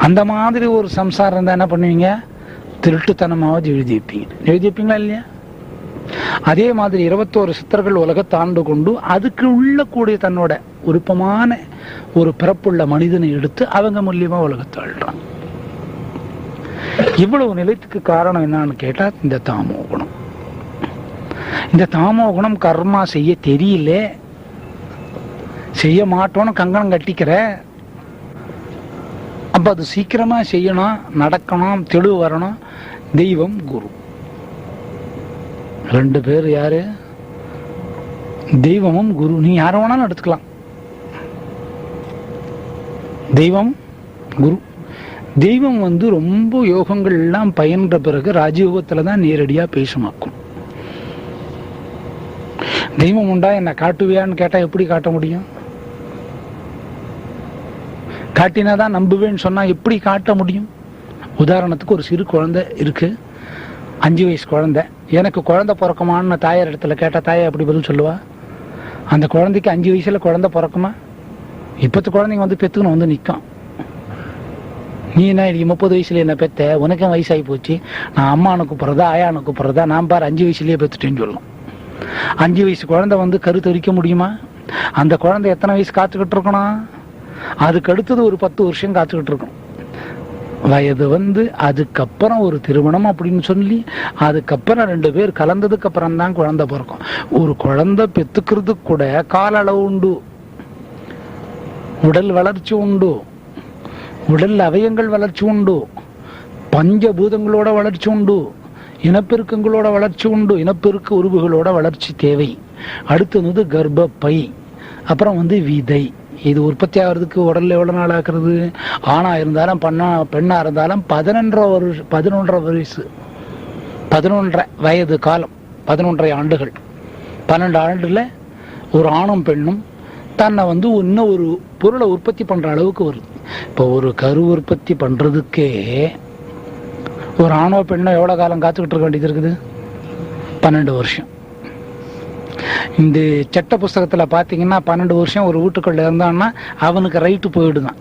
அந்த மாதிரி ஒரு சம்சாரம் இருந்தா என்ன பண்ணுவீங்க? திருட்டுத்தனமாவது எழுதி வைப்பீங்களா இல்லையா? அதே மாதிரி 21 சித்தர்கள் உலகத்தை ஆண்டு கொண்டு அதுக்கு உள்ள கூடிய தன்னோட விருப்பமான ஒரு பிறப்புள்ள மனிதனை எடுத்து அவங்க மூலியமா உலகத்தை ஆள்றாங்க. இவ்வளவு நிலைத்துக்கு காரணம் என்னன்னு கேட்டா இந்த தாமோ குணம். இந்த தாமோ குணம் கர்மா செய்ய தெரியல, செய்ய மாட்டோம்னு கங்கணம் கட்டிக்கிற. அப்ப அது சீக்கிரமா செய்யணும், நடக்கணும், தெளிவு வரணும். தெய்வம் குரு, ரெண்டு பேர் யாரு? தெய்வமும் குரு. நீ யார வேணாலும் எடுத்துக்கலாம். தெய்வம் குரு. தெய்வம் ரொம்ப யோகங்கள் எல்லாம் பயின்ற பிறகு ராஜயோகத்துல தான் நேரடியா பேசுமாக்கும். தெய்வம் உண்டா என்ன காட்டுவியான்னு கேட்டா எப்படி காட்ட முடியும்? காட்டினாதான் நம்புவேன்னு சொன்னா எப்படி காட்ட முடியும்? உதாரணத்துக்கு ஒரு சிறு குழந்தை இருக்கு, 5 வயசு குழந்தை. எனக்கு குழந்தை பிறக்குமான்னு தாயார் இடத்துல கேட்டா தாயை அப்படி பதில் சொல்லுவா? அந்த குழந்தைக்கு 5 வயசுல குழந்தை பிறக்குமா? இப்பத்து குழந்தைங்க பெத்துக்கணும் நிற்கும். நீ என்ன 30 வயசுல என்ன பெத்த, உனக்கும் வயசாகி போச்சு, நான் அம்மானு கூப்பிட்றதா ஆயானு கூப்பிட்றதா, நான் பாரு 5 வயசுலயே பெத்துட்டேன்னு சொல்லலாம். 5 வயசு குழந்தை கருத்தரிக்க முடியுமா? அந்த குழந்தை எத்தனை வயசு காத்துக்கிட்டு இருக்கணும்? அதுக்கு அடுத்தது ஒரு 10 வருஷம் காத்துக்கிட்டு இருக்கும். வயது அதுக்கப்புறம் ஒரு திருமணம் அப்படின்னு சொல்லி அதுக்கப்புறம் 2 பேர் கலந்ததுக்கு அப்புறம் தான் குழந்தை பிறக்கும். ஒரு குழந்தை பெத்துக்கிறதுக்கு கூட கால அளவு உண்டு, உடல் வளர்ச்சி உண்டு, உடல் அவயங்கள் வளர்ச்சி உண்டு, பஞ்சபூதங்களோட வளர்ச்சி உண்டு, இனப்பெருக்கங்களோட வளர்ச்சி உண்டு, இனப்பெருக்க உறுப்புகளோட வளர்ச்சி தேவை. அடுத்தது கர்ப்பப்பை, அப்புறம் விதை. இது உற்பத்தி ஆகிறதுக்கு உடல்ல எவ்வளவு நாள் ஆக்குறது? ஆணா இருந்தாலும் பெண்ணா இருந்தாலும் 11 வயசு, 11 வயது காலம், 11 ஆண்டுகள், 12 ஆண்டுல ஒரு ஆணும் பெண்ணும் தன்னை இன்னும் ஒரு பொருளை உற்பத்தி பண்ற அளவுக்கு வருது. இப்போ ஒரு கரு உற்பத்தி பண்றதுக்கே ஒரு ஆணோ பெண்ணோ எவ்வளவு காலம் காத்துக்கிட்டு இருக்க வேண்டியது இருக்குது? 12 வருஷம். இந்த சட்ட புஸ்தகத்துல பாத்தீங்கன்னா 12 வருஷம் ஒரு வீட்டுக்குள்ள இருந்தான்னா அவனுக்கு ரைட்டு போயிடுதான்.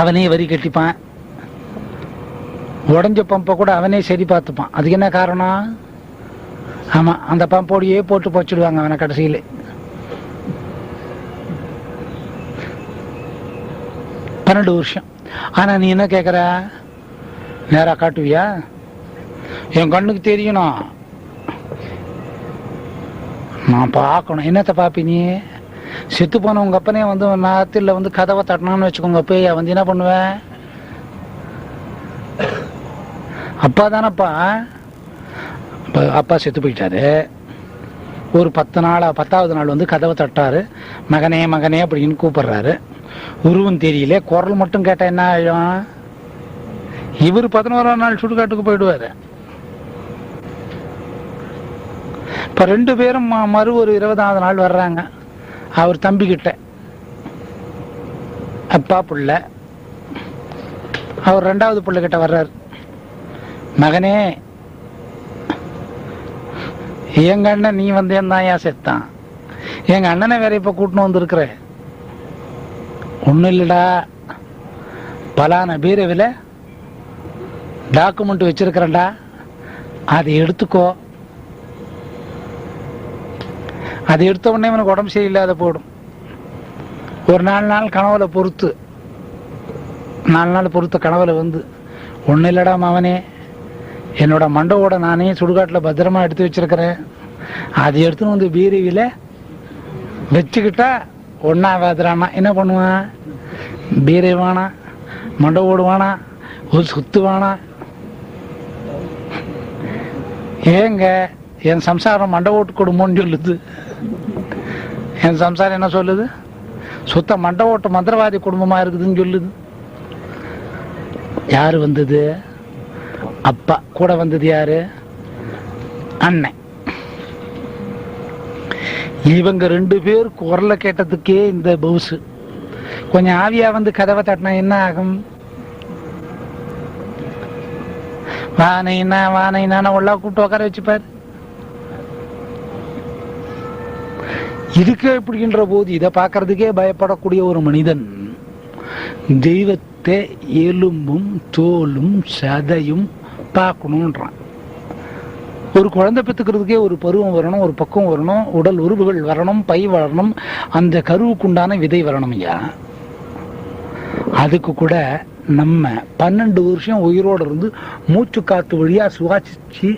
அவனே வரி கட்டிப்பான், உடஞ்ச பம்பை கூட அவனே சரி பார்த்துப்பான். அதுக்கு என்ன காரணம்? ஆமா, அந்த பம்போடையே போட்டு போச்சுடுவாங்க அவனை கடைசியில. பன்னெண்டு வருஷம். ஆனா நீ என்ன கேக்குற? நேரா காட்டுவியா? என் கண்ணுக்கு தெரியணும், நான் பார்க்கணும். என்னத்தை பாப்பி நீ? செத்து போன உங்க அப்பனே நாத்துல கதவை தட்டினான்னு வச்சுக்கோங்க, போய் என்ன பண்ணுவ? அப்பா தானப்பா. அப்பா செத்து போயிட்டாரு. ஒரு 10வது நாள் கதவை தட்டாரு, மகனே மகனே அப்படின்னு கூப்பிடுறாரு. உருவம் தெரியல, குரல் மட்டும் கேட்டா என்ன ஆயிடும்? இவர் 11ஆம் நாள் சுடுகாட்டுக்கு போயிடுவாரு. இப்ப 2 பேரும் மறு ஒரு 20வது நாள் வர்றாங்க. அவர் தம்பி கிட்ட, அப்பா புள்ள, அவர் 2வது புள்ள கிட்ட வர்றாரு. மகனே, எங்க அண்ணன் நீ வந்தேன் செத்தான், எங்க அண்ணனை வேற இப்ப கூட்டின்னு வந்திருக்கிற. ஒன்னும் இல்லடா, பலான பீரவில டாக்குமெண்ட் வச்சிருக்கிறேன்டா, அதை எடுத்துக்கோ. அதை எடுத்த உடனே இவனுக்கு உடம்பு சரியில்லாத போடும். ஒரு 4 நாள் கனவுல பொறுத்து, 4 நாள் பொறுத்த கனவுல ஒன்னும் இல்லடா மவனே, என்னோட மண்டவோட நானே சுடுகாட்டில் பத்திரமா எடுத்து வச்சிருக்கிறேன், அதை எடுத்துன்னு பீரவில வச்சுக்கிட்டா ஒன்னாவாதுரானா. என்ன பண்ணுவான்? பீரை வானா, மண்டை ஓடுவானா, ஒரு சுத்து வானா. ஏங்க என் சம்சாரம் மண்டை ஓட்டு கொடுமோன்னு சொல்லுது. என் சம்சாரம் என்ன சொல்லுது? சுத்த மண்டை ஓட்டு மந்திரவாதி குடும்பமா இருக்குதுன்னு சொல்லுது. யாரு வந்தது? அப்பா. கூட வந்தது யாரு? அண்ணன். இவங்க 2 பேர் குரலை கேட்டதுக்கே இந்த பவுசு. கொஞ்சம் ஆவியா கதவை தட்டினா என்ன ஆகும்? வானைனா உள்ளா கூப்பிட்டு உட்கார வச்சுப்பாரு. இதுக்கே இப்படின்ற போது இதை பார்க்கறதுக்கே பயப்படக்கூடிய ஒரு மனிதன் தெய்வத்தை எலும்பும் தோலும் சதையும் பார்க்கணுன்றான். ஒரு குழந்தை பெற்றுக்கிறதுக்கே ஒரு பருவம் வரணும், ஒரு பக்குவம் வரணும், உடல் உறுப்புகள் வரணும், பை வரணும், அந்த கருவுக்குண்டான விதை வரணும் ஐயா. அதுக்கு கூட நம்ம 12 வருஷம் உயிரோடு இருந்து மூச்சு காத்து வழியா சுவாசிச்சு,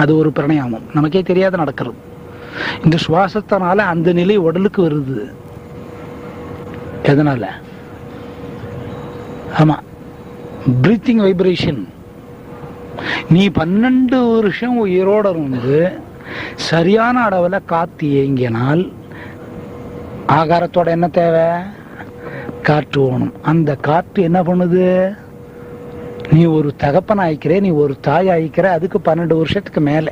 அது ஒரு பிரணயாமம், நமக்கே தெரியாத நடக்கிறது. இந்த சுவாசத்தினால அந்த நிலை உடலுக்கு வருது. எதனால? ஆமா, பிரீத்திங் வைப்ரேஷன். நீ 12 வருஷம் உயிரோட இருந்து சரியான அளவுல காத்து இயங்கினால், ஆகாரத்தோட என்ன தேவை? காற்று ஓணும். அந்த காற்று என்ன பண்ணுது? நீ ஒரு தகப்பன் ஆயிக்கிற, நீ ஒரு தாய் ஆயிக்கிற, அதுக்கு 12 வருஷத்துக்கு மேல.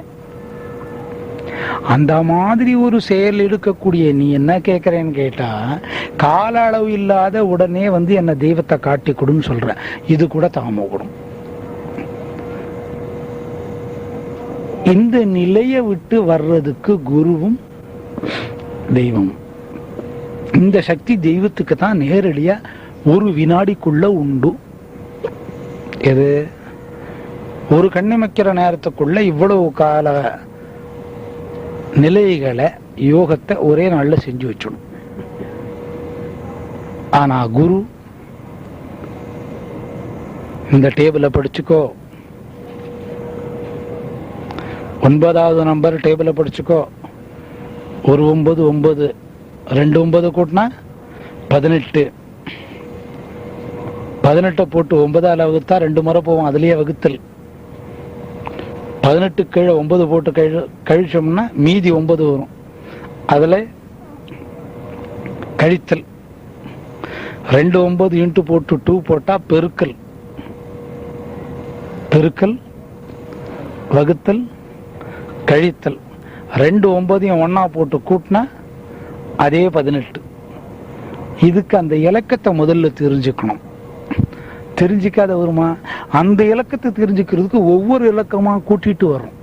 அந்த மாதிரி ஒரு செயல் எடுக்கக்கூடிய நீ என்ன கேட்கிறேன்னு கேட்டா, கால அளவு இல்லாத உடனே என்ன தெய்வத்தை காட்டி கொடுன்னு சொல்ற. இது கூட தாமோ கொடும். இந்த நிலையை விட்டு வர்றதுக்கு குருவும் தெய்வம். இந்த சக்தி தெய்வத்துக்கு தான் நேரடியா ஒரு வினாடிக்குள்ள உண்டு. எது? ஒரு கண்ணிமைக்கிற நேரத்துக்குள்ள இவ்வளவு கால நிலைகளை யோகத்தை ஒரே நாள்ல செஞ்சு வச்சிடும். ஆனா குரு இந்த டேபிள படிச்சுக்கோ, 9வது நம்பர் டேபிள படிச்சுக்கோ, 1 9 9 2 9 கூட்டினா 18, 18 போட்டு 9ஆல வகுத்தா 2 முறை போவோம், அதுலயே வகுத்தல். 18 கீழே 9 போட்டு கழிச்சோம்னா மீதி 9 வரும், அதுல கழித்தல். 2 9 இன்ட்டு போட்டு 2 போட்டா பெருக்கல், பெருக்கல் வகுத்தல் கழித்தல். 2 9ஐயும் ஒன்னா போட்டு கூட்டினா அதே 18. இதுக்கு அந்த இலக்கத்தை முதல்ல தெரிஞ்சுக்கணும். தெரிஞ்சிக்காத வருமா? அந்த இலக்கத்தை தெரிஞ்சுக்கிறதுக்கு ஒவ்வொரு இலக்கமா கூட்டிட்டு வரும்.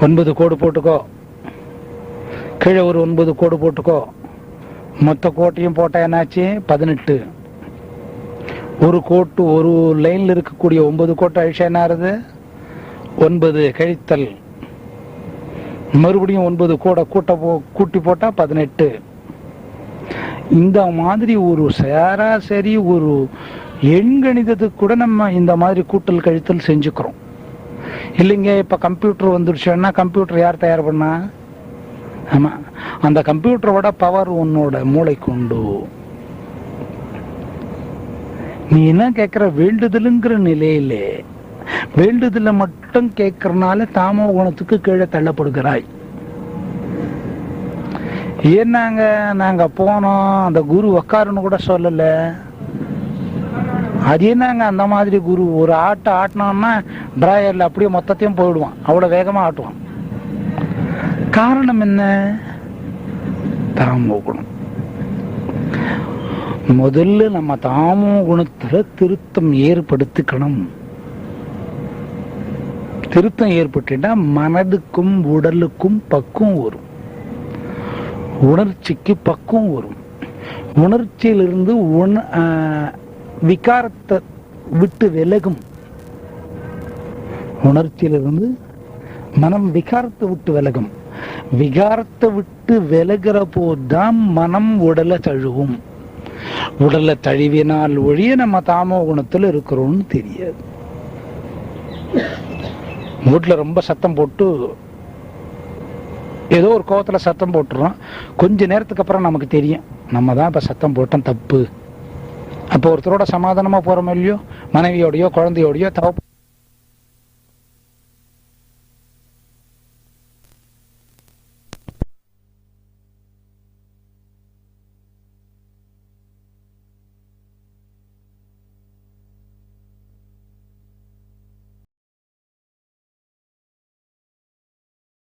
9 கோடு போட்டுக்கோ, கீழே ஒரு 9 கோடு போட்டுக்கோ, மொத்த கோட்டையும் போட்டா என்னாச்சு? 18. ஒரு கோட்டு ஒரு லைன்ல இருக்கக்கூடிய 9 கோட்டை அழிச்சா என்ன ஆறுது? 9 கழித்தல், மறுபடியும் 9 கோடை கூட்டி போட்டா 18. இந்த மாதிரி ஒரு சராசரி ஒரு எண்கணிதத்துக்கு கூட நம்ம இந்த மாதிரி கூட்டல் கழித்தல் செஞ்சுக்கிறோம் இல்லைங்க. இப்ப கம்ப்யூட்டர் வந்துருச்சுன்னா கம்ப்யூட்டர் யார் தயார் பண்ணா? ஆமா, அந்த கம்ப்யூட்டரோட பவர் உன்னோட மூளை கொண்டு. நீ என்ன கேட்கிற? வேண்டுதலுங்கிற நிலையிலே வேண்டுதல மட்டும் கேட்கறனால தாமோ குணத்துக்கு கீழே தள்ளப்படுகிறாய். ஏன்னாங்க நாங்க போனோம், அந்த குரு உக்காருன்னு கூட சொல்லல. அது என்னங்க அந்த மாதிரி குரு? ஒரு ஆட்டினோம்னா டிராயர்ல அப்படியே மொத்தத்தையும் போயிடுவான், அவ்வளவு வேகமா ஆட்டுவான். காரணம் என்ன? தாமோ குணம். முதல்ல நம்ம தாமோ குணத்துல திருத்தம் ஏற்படுத்திக்கணும். திருத்தம் ஏற்பட்டுட்டா மனதுக்கும் உடலுக்கும் பக்குவம் வரும், உணர்ச்சிக்கு பக்குவம் வரும். உணர்ச்சியிலிருந்து விகாரத்தை விட்டு விலகும். உணர்ச்சியிலிருந்து மனம் விகாரத்தை விட்டு விலகும். விகாரத்தை விட்டு விலகிற போதுதான் மனம் உடலை தழுவும். உடலை தழுவினால் ஒழிய நம்ம தாமோ குணத்துல இருக்கிறோம்னு தெரியாது. வீட்டுல ரொம்ப சத்தம் போட்டு ஏதோ ஒரு கோவத்துல சத்தம் போட்டுறோம். கொஞ்ச நேரத்துக்கு அப்புறம் நமக்கு தெரியும் நம்ம தான் இப்ப சத்தம் போட்டோம், தப்பு. அப்போ ஒருத்தரோட சமாதானமா போறோம் இல்லையோ, மனைவியோடையோ குழந்தையோடையோ தவ